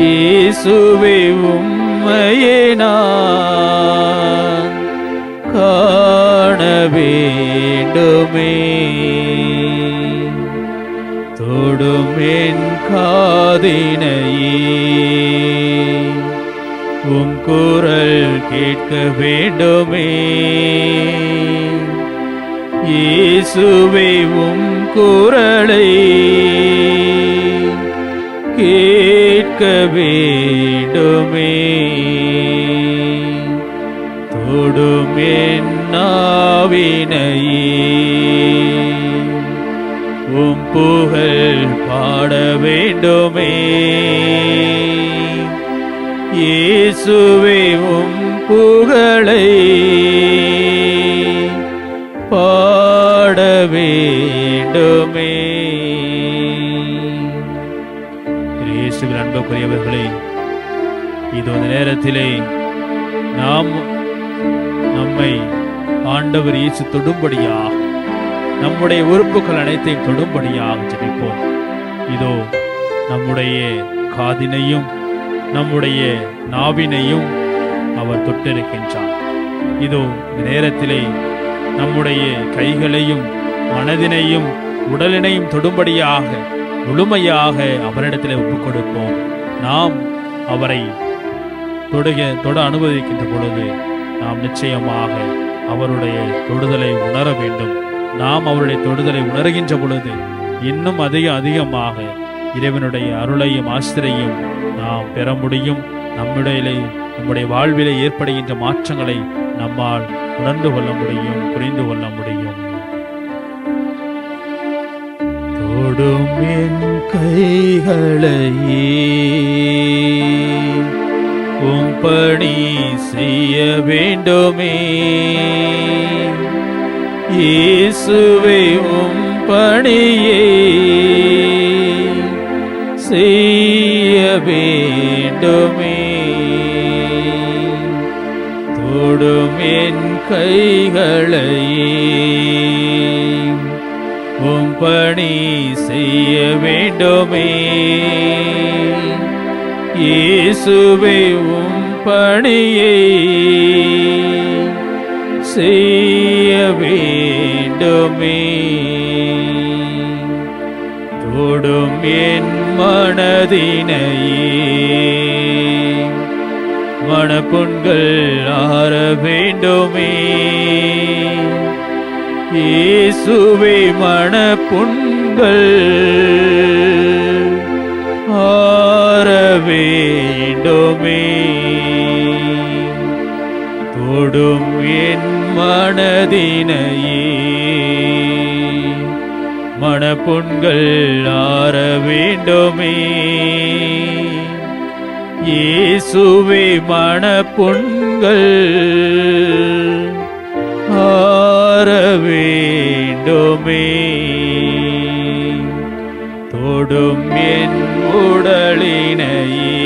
இயேசுவே உம்மையே நான் காண வேண்டுமே. தொடும் என் காதினையே உம் குரல் கேட்க வேண்டுமே. இயேசுவே உம் குரலை கேட்க வேண்டுமே. தொடும் என் நாவினையே உம் புகழ் பாட வேண்டுமே. இயேசுவே உம் புகழை பாட வேண்டுமே. இயேசுவின் அன்புக்குரியவர்களே, இது இந்த நேரத்திலே நாம் நம்மை ஆண்டவர் இயேசு தொடும்படியாக நம்முடைய உறுப்புகள் அனைத்தையும் தொடும்படியாக ஜெபிப்போம். இதோ நம்முடைய காதினையும் நம்முடைய நாவினையும் அவர் தொட்டிருக்கின்றார். இதோ இந்த நேரத்திலே நம்முடைய கைகளையும் மனதினையும் உடலினையும் தொடும்படியாக முழுமையாக அவரிடத்திலே ஒப்புக் கொடுப்போம். நாம் அவரை தொட அனுமதிக்கின்ற பொழுது நாம் நிச்சயமாக அவருடைய தொடுதலை உணர வேண்டும். நாம் அவருடைய தொடுதலை உணர்கின்ற பொழுது இன்னும் அதிகமாக இறைவனுடைய அருளையும் ஆசிரியையும் நாம் பெற முடியும். நம்முடைய வாழ்விலே ஏற்படுகின்ற மாற்றங்களை நம்மால் உணர்ந்து கொள்ள முடியும், புரிந்து கொள்ள முடியும். தொடும் என் கைகளையே உம் பணி செய்ய வேண்டுமே. இயேசுவே உம் பணியை செய்ய வேண்டுமே. தொடும் என் கைகளையே உம் பணி செய்ய வேண்டுமே. இயேசுவே உம் பணியை செய்ய வேண்டுமே. தொடும் என் மனதினையே மனப்புண்கள் ஆற வேண்டுமே. இயேசுவே மனப்புண்கள் ஆற வேண்டுமே. தொடும் என் மனதினையே மனப்புண்கள் ஆற வேண்டுமே. இயேசுவே மனப்புண்கள் ஆற வேண்டுமே. தொடும் என் உடலினையே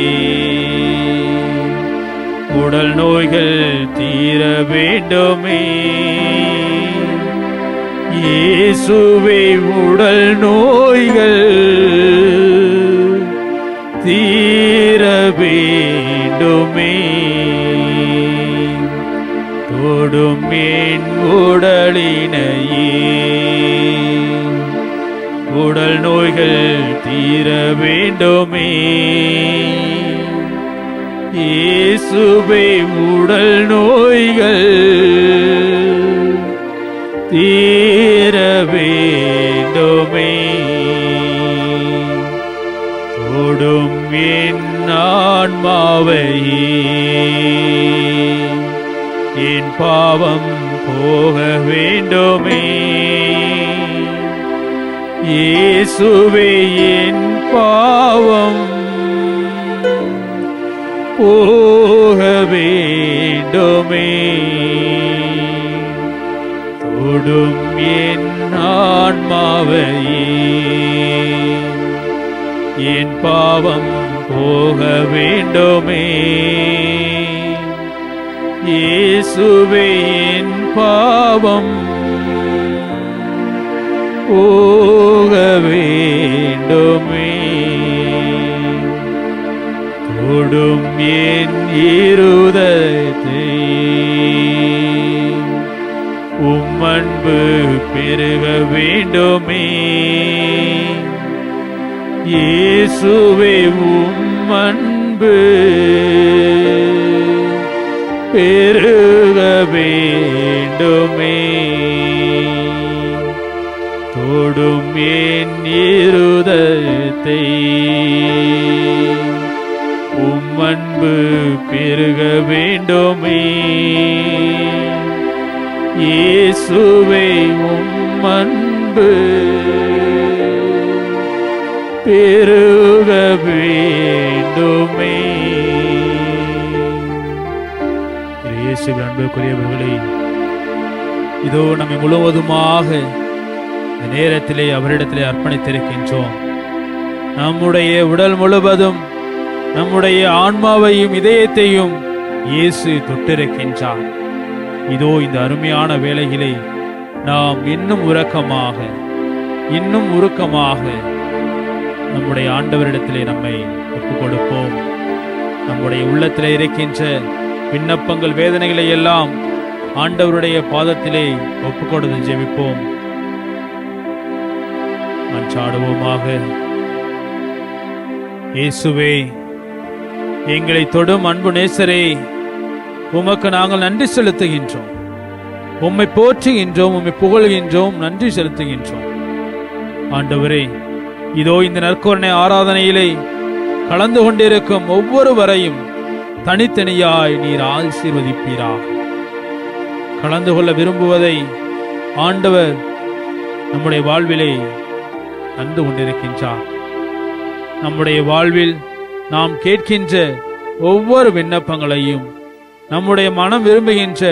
உடல் நோய்கள் தீர வேண்டுமே. இயேசுவே உடல் நோய்கள் தீர வேண்டுமே. தொடும் என் உடலினையே உடல் நோய்கள் தீர வேண்டுமே. இயேசுவே உடல் நோய்கள் தீர வேண்டுமே. தொடும் என் ஆன்மாவையே என் பாவம் போக வேண்டுமே. இயேசுவே என் பாவம் போக வேண்டுமே. தொடும் என் ஆன்மாவையே என் பாவம் போக வேண்டுமே. இயேசுவே என் பாவம் போக வேண்டுமே. தொடும் என் இருதயத்தை உம் அன்பு பெருக வேண்டுமே. இயேசுவே உம் அன்பு பெருக வேண்டுமே. தொடும் என் இருதயத்தை உம் அன்பு பெருக வேண்டுமே. இயேசுவே உம் அன்பு பெருக வேண்டுமே. இயேசுவின் அன்புக்குரியவர்களே, இதோ நம்மை முழுவதுமாக இந்த நேரத்திலே அவரிடத்திலே அர்ப்பணித்திருக்கின்றோம். நம்முடைய உடல் முழுவதும் நம்முடைய ஆன்மாவையும் இதயத்தையும் இயேசு தொட்டிருக்கின்றார். இதோ இந்த அருமையான வேளையிலே நாம் இன்னும் உருக்கமாக நம்முடைய ஆண்டவரிடத்திலே நம்மை ஒப்புக் கொடுப்போம். நம்முடைய உள்ளத்திலே இருக்கின்ற விண்ணப்பங்கள், வேதனைகளை எல்லாம் ஆண்டவருடைய பாதத்திலே ஒப்புக் கொடுத்து ஜெபிப்போம். மன்றாடுவோமாக. இயேசுவே, எங்களை தொடும் அன்பு நேசரே, உமக்கு நாங்கள் நன்றி செலுத்துகின்றோம். உம்மை போற்றுகின்றோம், உம்மை புகழ்கின்றோம், நன்றி செலுத்துகின்றோம். ஆண்டவரே, இதோ இந்த நற்கருணை ஆராதனையிலே கலந்து கொண்டிருக்கும் ஒவ்வொருவரையும் தனித்தனியாய் நீர் ஆசீர்வதிப்பீராக. கலந்து கொள்ள விரும்புவதை ஆண்டவர் நம்முடைய வாழ்விலே தந்து கொண்டிருக்கின்றார். நம்முடைய வாழ்வில் நாம் கேட்கின்ற ஒவ்வொரு விண்ணப்பங்களையும், நம்முடைய மனம் விரும்புகின்ற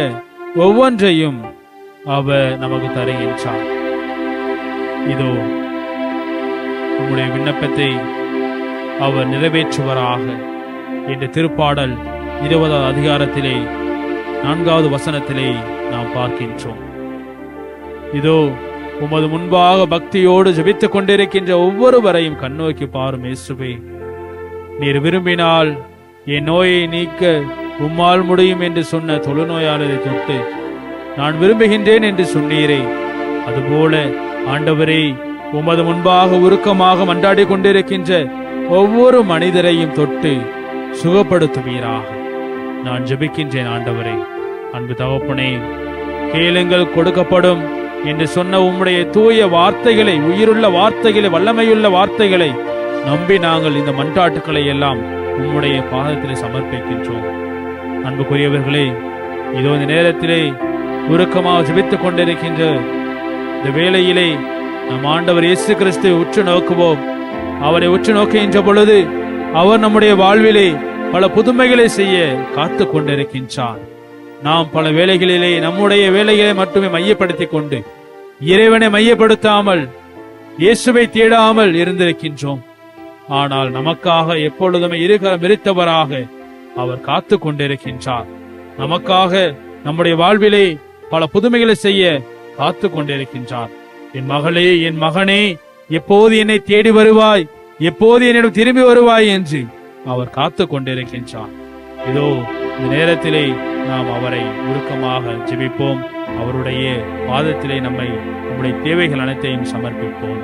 ஒவ்வொன்றையும் அவர் நமக்கு தருகின்றார். இதோ நம்முடைய விண்ணப்பத்தை அவர் நிறைவேற்றுவராக என்ற திருப்பாடல் 20வது அதிகாரத்திலே 4வது வசனத்திலே நாம் பார்க்கின்றோம். இதோ உமது முன்பாக பக்தியோடு ஜெபித்துக் கொண்டிருக்கின்ற ஒவ்வொருவரையும் கண்ணோக்கி பாரும் இயேசுவே. நீர் விரும்பினால் என் நோயை நீக்க உம்மால் முடியும் என்று சொன்ன தொழுநோயாளரை தொட்டு நான் விரும்புகின்றேன் என்று சொன்னீரே, அதுபோல ஆண்டவரே, உமது முன்பாக உருக்கமாக மன்றாடி கொண்டிருக்கின்ற ஒவ்வொரு மனிதரையும் தொட்டு சுகப்படுத்துவீராக நான் ஜெபிக்கின்றேன். ஆண்டவரே, அன்பு தகப்பனே, கேளுங்கள் கொடுக்கப்படும் என்று சொன்ன உம்முடைய தூய வார்த்தைகளை, உயிருள்ள வார்த்தைகளை, வல்லமையுள்ள வார்த்தைகளை நம்பி நாங்கள் இந்த மன்றாட்டுக்களை எல்லாம் உம்முடைய பாதத்திலே சமர்ப்பிக்கின்றோம். அன்புக்குரியவர்களே, இதோ இந்த நேரத்திலே உருக்கமாக ஜெபித்துக் கொண்டிருக்கின்ற இந்த வேளையிலே நம் ஆண்டவர் இயேசு கிறிஸ்துவை உற்று நோக்குவோம். அவரை உற்று நோக்குகின்ற பொழுது அவர் நம்முடைய வாழ்விலே பல புதுமைகளை செய்ய காத்து கொண்டிருக்கின்றார். நாம் பல வேளைகளிலே நம்முடைய வேலைகளை மட்டுமே மையப்படுத்திக் கொண்டு இறைவனை மையப்படுத்தாமல் இயேசுவை தேடாமல் இருந்திருக்கின்றோம். ஆனால் நமக்காக எப்பொழுதுமே இருகரம் விரித்தவராக அவர் காத்து கொண்டிருக்கின்றார். நமக்காக நம்முடைய வாழ்விலே பல புதுமைகளை செய்ய காத்து கொண்டிருக்கின்றார். என் மகளே, என் மகனே, எப்போது என்னை தேடி வருவாய், எப்போது என்னிடம் திரும்பி வருவாய் என்று அவர் காத்து கொண்டிருக்கின்றார். இதோ இந்த நேரத்திலே நாம் அவரை உருக்கமாக ஜெபிப்போம். அவருடைய பாதத்திலே நம்முடைய தேவைகள் அனைத்தையும் சமர்ப்பிப்போம்.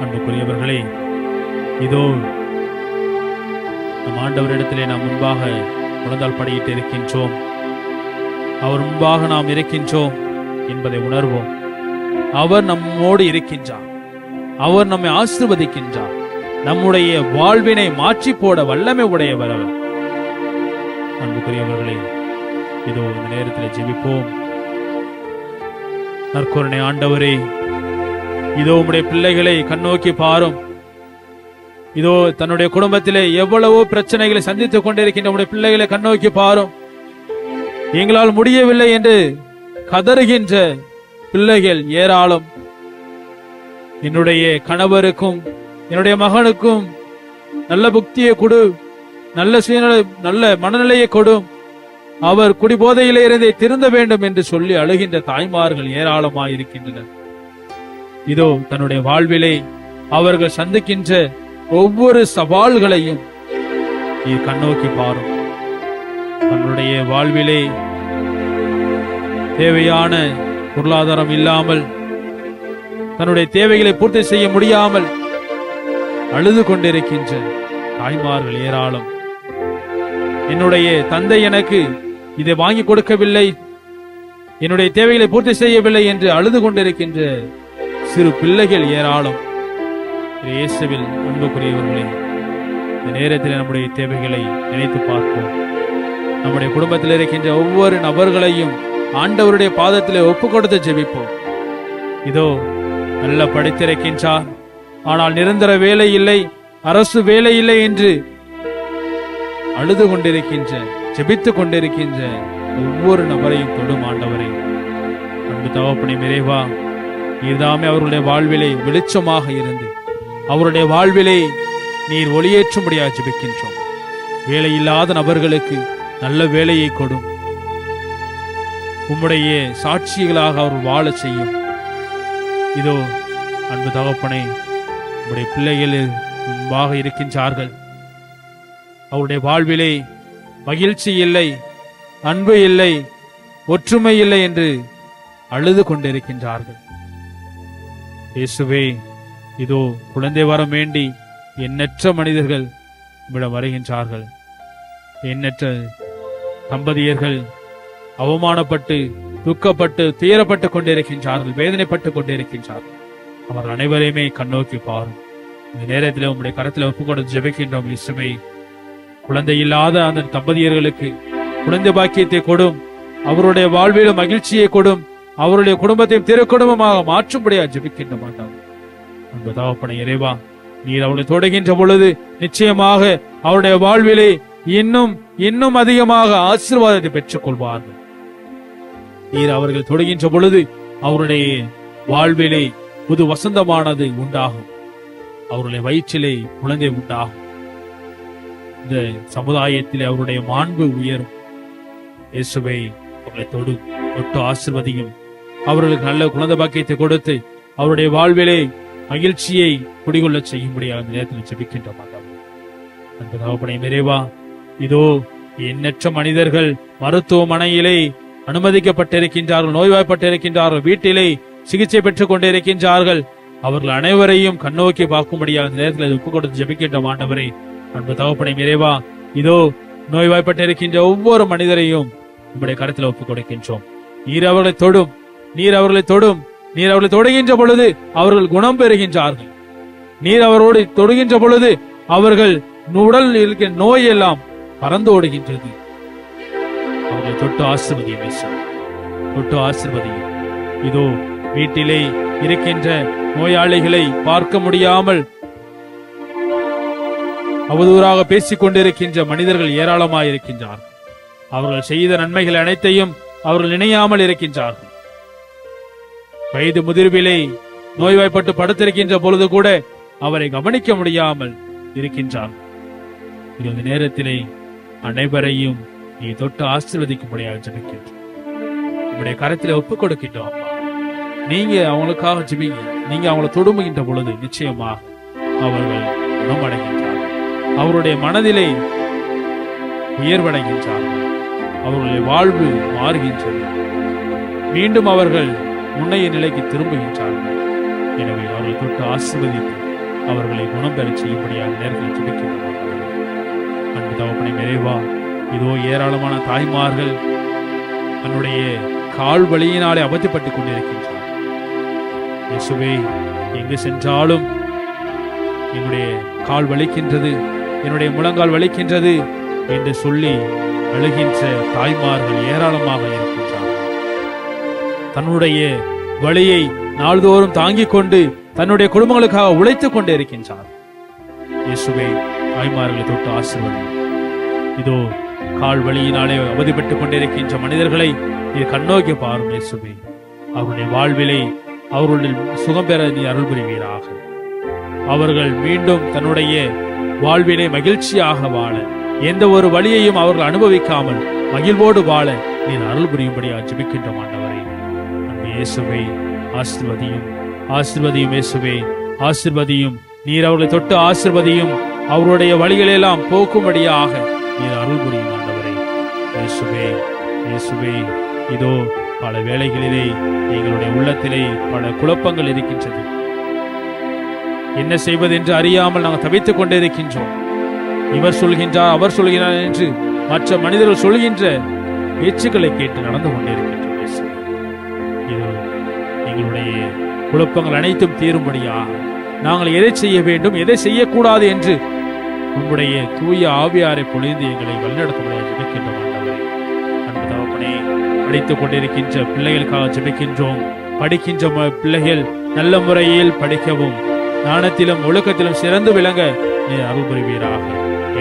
அன்புக்குரியவர்களே, இதோ நம் ஆண்டவரிடத்திலே நாம் முன்பாக முழந்தால் படியிட்டு இருக்கின்றோம். அவர் முன்பாக நாம் இருக்கின்றோம் என்பதை உணர்வோம். அவர் நம்மோடு இருக்கின்றார். அவர் நம்மை ஆசீர்வதிக்கின்றார். நம்முடைய வாழ்வினை மாற்றி போட வல்லமை உடையவர் அவர். அன்புக்குரியவர்களே, இதோ இந்த நேரத்தில் ஜெபிப்போம். நற்கருணை ஆண்டவரே, இதோ உம்முடைய பிள்ளைகளை கண்ணோக்கி பாரும். இதோ தன்னுடைய குடும்பத்திலே எவ்வளவோ பிரச்சனைகளை சந்தித்துக் கொண்டிருக்கின்ற உம்முடைய பிள்ளைகளை கண்ணோக்கி பாரும். எங்களால் முடியவில்லை என்று கதறுகின்ற பிள்ளைகள் ஏராளம். என்னுடைய கணவருக்கும் என்னுடைய மகனுக்கும் நல்ல புக்தியை கொடு, நல்ல மனநிலையை கொடும், அவர் குடிபோதையிலே இருந்தே திருந்த வேண்டும் என்று சொல்லி அழுகின்ற தாய்மார்கள் ஏராளமாயிருக்கின்றனர். இதோ தன்னுடைய வாழ்விலே அவர்கள் சந்திக்கின்ற ஒவ்வொரு சவால்களையும் நீ கண்ணோக்கி பாரும். தன்னுடைய வாழ்விலே தேவையான பொருளாதாரம் இல்லாமல், தன்னுடைய தேவைகளை பூர்த்தி செய்ய முடியாமல் அழுது கொண்டிருக்கின்ற தாய்மார்கள் ஏராளம். என்னுடைய தந்தை எனக்கு இதை வாங்கி கொடுக்கவில்லை, என்னுடைய தேவைகளை பூர்த்தி செய்யவில்லை என்று அழுது கொண்டிருக்கின்ற சிறு பிள்ளைகள் ஏராளம். இயேசுவில் அன்புக்குரியவர்களே, இந்த நேரத்தில் நம்முடைய தேவைகளை நினைத்து பார்ப்போம். நம்முடைய குடும்பத்தில் இருக்கின்ற ஒவ்வொரு நபர்களையும் ஆண்டவருடைய பாதத்திலே ஒப்பு கொடுத்து ஜெபிப்போம். இதோ நல்ல படித்திருக்கின்றார், ஆனால் நிரந்தர வேலை இல்லை, அரசு வேலை இல்லை என்று அழுது கொண்டிருக்கின்ற, ஜெபித்துக் கொண்டிருக்கின்ற ஒவ்வொரு நபரையும் தொடும் ஆண்டவரை. அன்பு தகப்பனே, நிறைவா நீர்தாமே அவர்களுடைய வாழ்விலே வெளிச்சமாக இருந்து அவருடைய வாழ்விலே நீர் ஒளியேற்றும்படியாக ஜெபிக்கின்றோம். வேலை இல்லாத நபர்களுக்கு நல்ல வேலையை கொடும். உம்முடைய சாட்சிகளாக அவர் வாழ செய்யும். இதோ அன்பு தகப்பனே, உம்முடைய பிள்ளைகள் முன்பாக இருக்கின்றார்கள். அவருடைய வாழ்விலே மகிழ்ச்சி இல்லை, அன்பு இல்லை, ஒற்றுமை இல்லை என்று அழுது கொண்டிருக்கின்றார்கள். இயேசுவே, இதோ குழந்தை வரம் வேண்டி எண்ணற்ற மனிதர்கள் இவ்விடம் வருகின்றார்கள். எண்ணற்ற தம்பதியர்கள் அவமானப்பட்டு, துக்கப்பட்டு, துயரப்பட்டு கொண்டிருக்கின்றார்கள், வேதனைப்பட்டு கொண்டிருக்கின்றார்கள். அவர் அனைவரையுமே கண்ணோக்கி பாரும். இந்த நேரத்தில் உங்களுடைய கரத்தில் ஒப்பு கொடுத்து ஜெபிக்கின்றோம். இயேசுவே, குழந்தை இல்லாத அந்த தம்பதியர்களுக்கு குழந்தை பாக்கியத்தை கொடும், அவருடைய வாழ்விலும் மகிழ்ச்சியை கொடும், அவருடைய குடும்பத்தையும் திருக்குடும்பமாக மாற்றும்படியா ஜெபிக்கின்ற மாட்டார். அன்பு தகப்பனே, இறைவா, நீர் அவளை தொடுகின்ற பொழுது நிச்சயமாக அவருடைய வாழ்விலே இன்னும் இன்னும் அதிகமாக ஆசீர்வாதத்தை பெற்றுக் கொள்வார்கள். நீர் அவர்கள் தொடுகின்ற பொழுது அவருடைய வாழ்விலே புது வசந்தமானது உண்டாகும். அவருடைய வயிற்றிலே குழந்தை உண்டாகும். இந்த சமுதாயத்திலே அவருடைய மாண்பு உயரும். இயேசுவை அவர்களை தொட்டு ஆசீர்வதியும். அவர்களுக்கு நல்ல குழந்தை பாக்கியத்தை கொடுத்து அவருடைய வாழ்விலே மகிழ்ச்சியை குடிகொள்ள செய்யும்படியாக அந்த நேரத்தில் ஜெபிக்கின்ற மாட்டார். அன்பு தகப்பனே, நிறைவா, இதோ எண்ணற்ற மனிதர்கள் மருத்துவமனையிலே அனுமதிக்கப்பட்டிருக்கின்றார்கள், நோய்வாய்ப்பட்டிருக்கின்றார்கள், வீட்டிலே சிகிச்சை பெற்றுக் கொண்டிருக்கின்றார்கள். அவர்கள் அனைவரையும் கண்ணோக்கி பார்க்கும்படியாக அந்த நேரத்தில் ஒப்புக் கொடுத்து ஜெபிக்கின்ற ஆண்டவரே. அன்பு தகப்பனே, நிறைவா, இதோ நோய்வாய்ப்பட்டிருக்கின்ற ஒவ்வொரு மனிதரையும் உங்களுடைய கருத்தில் ஒப்புக் கொடுக்கின்றோம். நீர் அவர்களை தொடும், நீர் அவர்களை தொடும். நீர் அவர்களை தொடுகின்ற பொழுது அவர்கள் குணம் பெறுகின்றார்கள். நீர் அவரோடு தொடுகின்ற பொழுது அவர்கள் உடல் இருக்கிற நோய் எல்லாம் பறந்து ஓடுகின்றது. அவர்களை தொட்டு ஆசீர்வதியும், தொட்டு ஆசீர்வதியும். இதோ வீட்டிலே இருக்கின்ற நோயாளிகளை பார்க்க முடியாமல் அவதூறாக பேசிக் கொண்டிருக்கின்ற மனிதர்கள் ஏராளமாயிருக்கின்றார்கள். அவர்கள் செய்த நன்மைகள் அனைத்தையும் அவர்கள் நினையாமல் இருக்கின்றார்கள். வயது முதிர்விலே நோய்வாய்ப்பட்டு படுத்திருக்கின்ற பொழுது கூட அவரை கவனிக்க முடியாமல் இருக்கின்றார். இந்த நேரத்திலே அனைவரையும் நீ தொட்டு ஆசீர்வதிக்கும்படியாக ஜெபிக்கின்றோம். உங்களுடைய கரத்திலே ஒப்புக் கொடுக்கின்றோம். நீங்க அவங்களுக்காக ஜெபிங்க. நீங்க அவங்களை தொடுமுகின்ற பொழுது நிச்சயமாக அவர்கள் குணமடைகின்றார்கள். அவருடைய மனதிலே உயர்வடைகின்றார்கள். அவர்களுடைய வாழ்வு மாறுகின்றது. மீண்டும் அவர்கள் முன்னைய நிலைக்கு திரும்புகின்றார்கள். எனவே அவர்களை தொட்டு ஆசீர்வதித்து அவர்களை குணம் பெறச் செய்யும்படியாக நேரத்தில் ஜெபிக்கின்றோம். அன்பு தகப்பனே, நிறைவா இதோ ஏராளமான தாய்மார்கள் தன்னுடைய கால் வலியினாலே அவதிப்பட்டுக் கொண்டிருக்கின்றார். இயேசுவே, எங்கு சென்றாலும் என்னுடைய கால் வலிக்கின்றது, என்னுடைய முழங்கால் வலிக்கின்றது என்று சொல்லி அழுகின்ற தாய்மார்கள் ஏராளமாக இருக்கின்றார்கள். தன்னுடைய வலியை நாள்தோறும் தாங்கிக் கொண்டு தன்னுடைய குடும்பங்களுக்காக உழைத்துக் கொண்டே இருக்கின்றார். இயேசுவே, தாய்மார்களை தொட்டு ஆசீர்வதி. இதோ கால் வலியினாலே அவதிப்பட்டுக் கொண்டிருக்கின்ற மனிதர்களை நீ கண்ணோக்கி பாரும். இயேசுவே, அவருடைய வாழ்விலை அவர்களுடைய சுகம் பெற நீ அருள் புரிவீராக. அவர்கள் மீண்டும் தன்னுடைய வாழ்வினை மகிழ்ச்சியாக வாழ, எந்த ஒரு வழியையும் அவர்கள் அனுபவிக்காமல் மகிழ்வோடு வாழ நீர் அருள் புரியும்படியாக ஜெபிக்கின்றோம். ஆண்டவரே, அன்பு இயேசுவே, ஆசீர்வதியும், ஆசீர்வதியும். இயேசுவே, ஆசீர்வதியும். நீர் அவர்களை தொட்டு ஆசீர்வதியும். அவருடைய வழிகளெல்லாம் போக்கும்படியாக நீர் அருள் புரியும். ஆண்டவரே, இயேசுவே, இயேசுவே, இதோ பல வேளைகளிலே எங்களுடைய உள்ளத்திலே பல குழப்பங்கள் இருக்கின்றது. என்ன செய்வது என்று அறியாமல் நாங்கள் தவித்துக் கொண்டே இருக்கின்றோம். இவர் சொல்கின்றார், அவர் சொல்கிறார் என்று மற்ற மனிதர்கள் சொல்கின்ற பேச்சுக்களை கேட்டு நடந்து கொண்டே இருக்கின்றோம். இது எங்களுடைய குழப்பங்கள் அனைத்தும் தீரும்படியாக நாங்கள் எதை செய்ய வேண்டும், எதை செய்யக்கூடாது என்று உங்களுடைய தூய ஆவியாரை பொழிந்து எங்களை வழிநடத்தும்படியாக ஜெபிக்கின்றோம். ஆண்டவரே, அன்பு தகப்பனே, படித்துக் கொண்டிருக்கின்ற பிள்ளைகளுக்காக ஜெபிக்கின்றோம். படிக்கின்ற பிள்ளைகள் நல்ல முறையில் படிக்கவும், ஞானத்திலும் ஒழுக்கத்திலும் சிறந்து விளங்க நீர் அருள் புரிவீராக.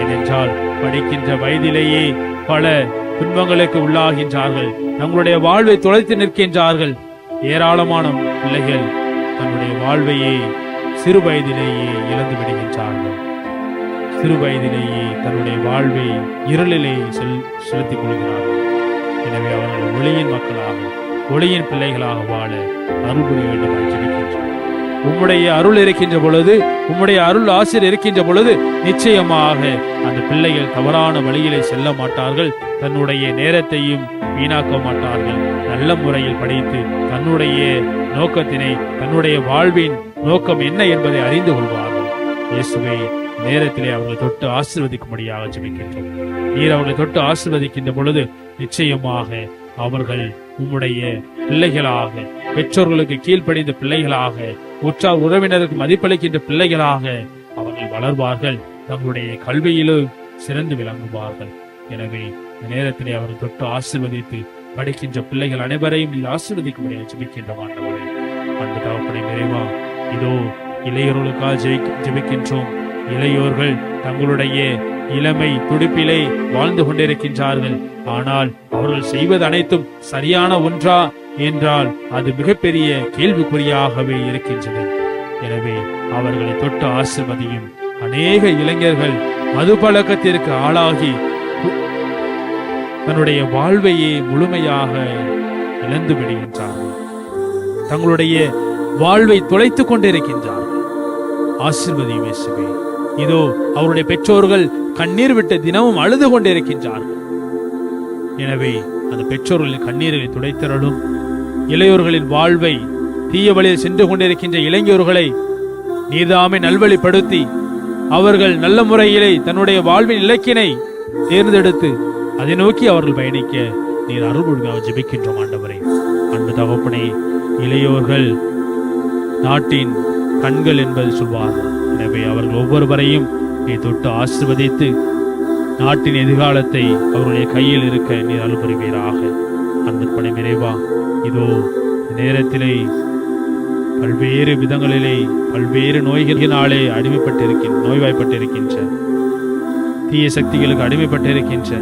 ஏனென்றால் படிக்கின்ற வயதிலேயே பல துன்பங்களுக்கு உள்ளாகின்றார்கள். தங்களுடைய வாழ்வை தொலைத்து நிற்கின்றார்கள். ஏராளமான பிள்ளைகள் தன்னுடைய வாழ்வையே சிறு வயதிலேயே இழந்து விடுகின்றார்கள். சிறு வயதிலேயே தன்னுடைய வாழ்வை இருளிலே செலுத்திக் கொள்கிறார்கள். எனவே அவர்கள் ஒளியின் மக்களாக, ஒளியின் பிள்ளைகளாக வாழ அருள் புரிய வேண்டும் என்று ஜெபிக்கின்றோம். உம்முடைய அருள் இருக்கின்ற பொழுது, உம்முடைய அருள் ஆசிரியர் இருக்கின்ற பொழுது நிச்சயமாக அந்த பிள்ளைகள் தவறான வழியிலே செல்ல மாட்டார்கள். தன்னுடைய நேரத்தையும் வீணாக்க மாட்டார்கள். நல்ல முறையில் படித்து தன்னுடைய நோக்கத்தினை, தன்னுடைய வாழ்வின் நோக்கம் என்ன என்பதை அறிந்து கொள்வார்கள். இயேசுவே, நேரத்திலே அவர்களை தொட்டு ஆசீர்வதிக்கும்படியாக ஜெபிக்கின்றோம். நீர் அவர்களை தொட்டு ஆசீர்வதிக்கின்ற பொழுது நிச்சயமாக அவர்கள் உம்முடைய பிள்ளைகளாக, பெற்றோர்களுக்கு கீழ்ப்படிந்த பிள்ளைகளாக, உற்றார் உறவினருக்கு மதிப்பளிக்கின்ற பிள்ளைகளாக அவர்கள் வளர்வார்கள். தங்களுடைய கல்வியிலும் சிறந்து விளங்குவார்கள். எனவே இந்த நேரத்திலே அவர்கள் தொட்டு ஆசீர்வதித்து படிக்கின்ற பிள்ளைகள் அனைவரையும் நீர் ஆசீர்வதிக்கும்படியாக ஜெபிக்கின்ற ஆண்டவரே, அன்பு தகப்பனே, நிறைவா இதோ இளையோர்களுக்காக ஜெபிக்கின்றோம். இளையோர்கள் தங்களுடைய இளமை துடிப்பிலே வாழ்ந்து கொண்டிருக்கின்றார்கள். ஆனால் அவர்கள் செய்வது அனைத்தும் சரியான ஒன்றா என்றால் அது மிகப்பெரிய கேள்விக்குறியாகவே இருக்கின்றது. எனவே அவர்களை தொட்டு ஆசீர்வதியும். அநேக இளைஞர்கள் மது பழக்கத்திற்கு ஆளாகி தன்னுடைய வாழ்வையே முழுமையாக இழந்து விடுகின்றார்கள். தங்களுடைய வாழ்வை தொலைத்துக் கொண்டிருக்கின்றார்கள். ஆசீர்வதியும் இயேசுவே. இதோ அவருடைய பெற்றோர்கள் கண்ணீர் விட்டு தினமும் அழுது கொண்டிருக்கின்றார்கள். எனவே அந்த பெற்றோர்களின் கண்ணீரை துடைத்தரலும். இளையோர்களின் வாழ்வை தீய வழியில் சென்று கொண்டிருக்கின்ற இளைஞர்களை நீர்தாமே நல்வழிப்படுத்தி அவர்கள் நல்ல முறையிலே தன்னுடைய வாழ்வின் இலக்கினை தேர்ந்தெடுத்து அதை நோக்கி அவர்கள் பயணிக்க நீர் அருள்புரியாக ஜெபிக்கின்றோம். ஆண்டவரே, அன்பு தகப்பனே, இளையோர்கள் நாட்டின் கண்கள் என்பது சொல்வார்கள். எனவே அவர்கள் ஒவ்வொருவரையும் நீ தொட்டு ஆசீர்வதித்து நாட்டின் எதிர்காலத்தை அவருடைய கையில் இருக்க நீர் அருள் புரிவீராக. அன்பு பணி நிறைவா இதோ நேரத்திலே பல்வேறு விதங்களிலே பல்வேறு நோய்களினாலே நோய்வாய்ப்பட்டிருக்கின்ற தீய சக்திகளுக்கு அடிமைப்பட்டிருக்கின்ற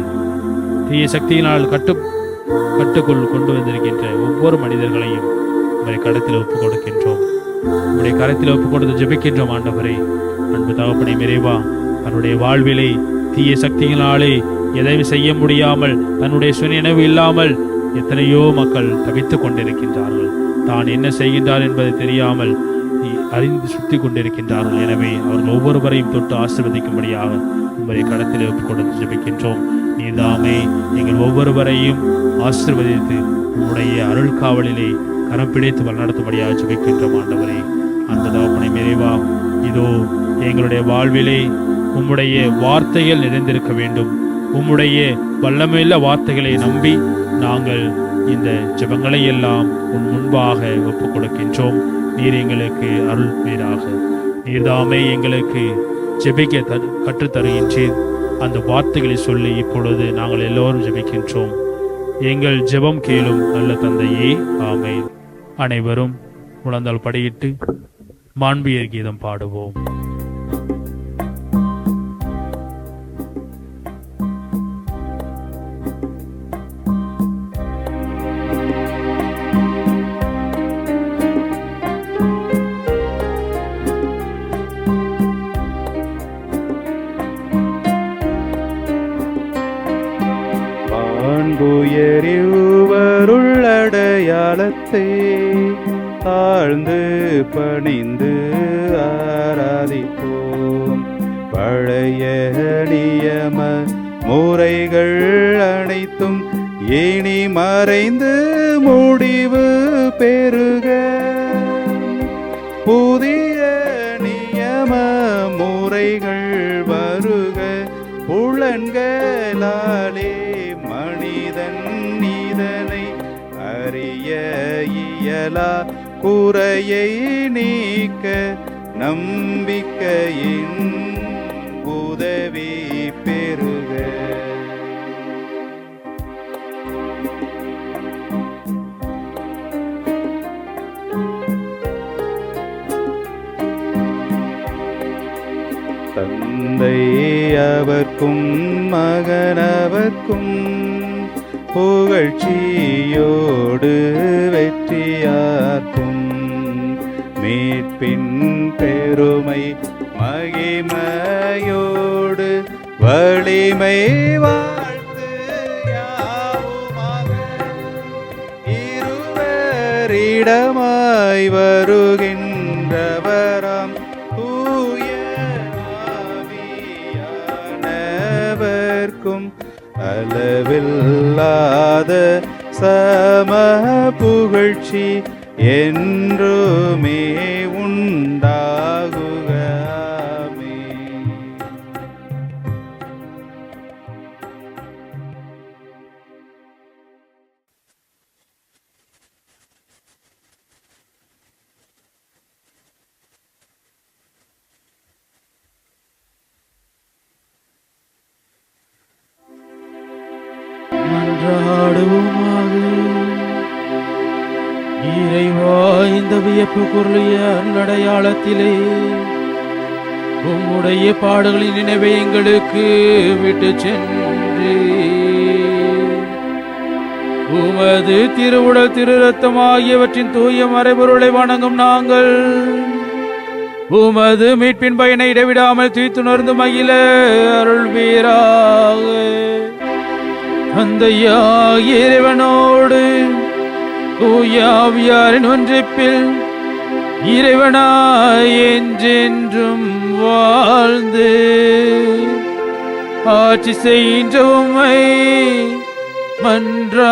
தீய சக்தியினால் கட்டுக்குள் கொண்டு வந்திருக்கின்ற ஒவ்வொரு மனிதர்களையும் உங்களுடைய கரத்தில் ஒப்புக் கொடுக்கின்றோம். உங்களுடைய கரத்தில் ஒப்புக் கொடுத்து ஜெபிக்கின்றோம். ஆண்டவரே, அன்பு தகப்பனே, நிறைவா தன்னுடைய வாழ்விலே தீய சக்தியினாலே எதையும் செய்ய முடியாமல் தன்னுடைய சுயநினைவு இல்லாமல் எத்தனையோ மக்கள் தவித்துக் கொண்டிருக்கின்றார்கள். தான் என்ன செய்கின்றார் என்பதை தெரியாமல் அறிந்து சுத்தி கொண்டிருக்கின்றார்கள். எனவே அவர்கள் ஒவ்வொருவரையும் தொட்டு ஆசீர்வதிக்கும்படியாக உங்களுடைய கடத்திலே ஒப்புக் கொடுத்து ஜெபிக்கின்றோம். நீதாமே எங்கள் ஒவ்வொருவரையும் ஆசீர்வதித்து உம்முடைய அருள் காவலிலே கரம் பிடித்து வழிநடத்தும்படியாக ஜெபிக்கின்றோம். ஆண்டவரே, அந்த தகப்பனை நிறைவா இதோ எங்களுடைய வாழ்விலே உம்முடைய வார்த்தைகள் நிறைந்திருக்க வேண்டும். உம்முடைய வல்லமையுள்ள வார்த்தைகளை நம்பி நாங்கள் இந்த ஜெபங்களை எல்லாம் உன் முன்பாக ஒப்புக் கொடுக்கின்றோம். நீர் எங்களுக்கு அருள் நீராக நீர்தாமே எங்களுக்கு ஜெபிக்க கற்றுத்தருகின்றீர். அந்த வார்த்தைகளை சொல்லி இப்பொழுது நாங்கள் எல்லோரும் ஜெபிக்கின்றோம். எங்கள் ஜெபம் கேளும் நல்ல தந்தையே, ஆமென். அனைவரும் முழந்தால் படியிட்டு மாண்பியர் கீதம் பாடுவோம். அடையாளத்தை தாழ்ந்து பணிந்து ஆராதிப்போம். பழைய நியம முறைகள் அனைத்தும் இனி மறைந்து முடிவு பெறுக. புதிய நியம முறைகள் வருக. புலன்களாலே மனிதன் இதனை அறிய இயலா. குறையை நீக்க நம்பிக்கையின் உதவி பெறுக. தந்தை அவர்க்கும் மகனவர்க்கும் புகழ்ச்சியோடு வெற்றியார்க்கும் மீட்பின் பெருமை மகிமையோடு வலிமை வாழ்த்து யாவுமாக. இருவரிடமாய் வருகின்றவராம் தூய ஆவியானவர்க்கும் அளவில்லாத சம புகழ்ச்சி என்றுமே உண்டாகுக. ஆமென். மன்றாடுவோமாக. இறைவா, இந்த வியப்பு பொருளிய அடையாளத்திலே உம்முடைய பாடுகளின் நினைவை எங்களுக்கு விட்டு சென்று உமது திருவுடல் திரு ரத்தம் ஆகியவற்றின் தூய மறைபொருளை வணங்கும் நாங்கள் உமது மீட்பின் பயனை இடைவிடாமல் தீர்த்துணர்ந்து மகிழ அருள்வீராக. தந்தையாகிய இறைவனோடு தூய ஆவியாரின் ஒன்றிப்பில் இறைவனாய் என்றென்றும் வாழ்ந்து ஆட்சி செய்கின்ற உம்மை மன்றாடுகின்றோம்.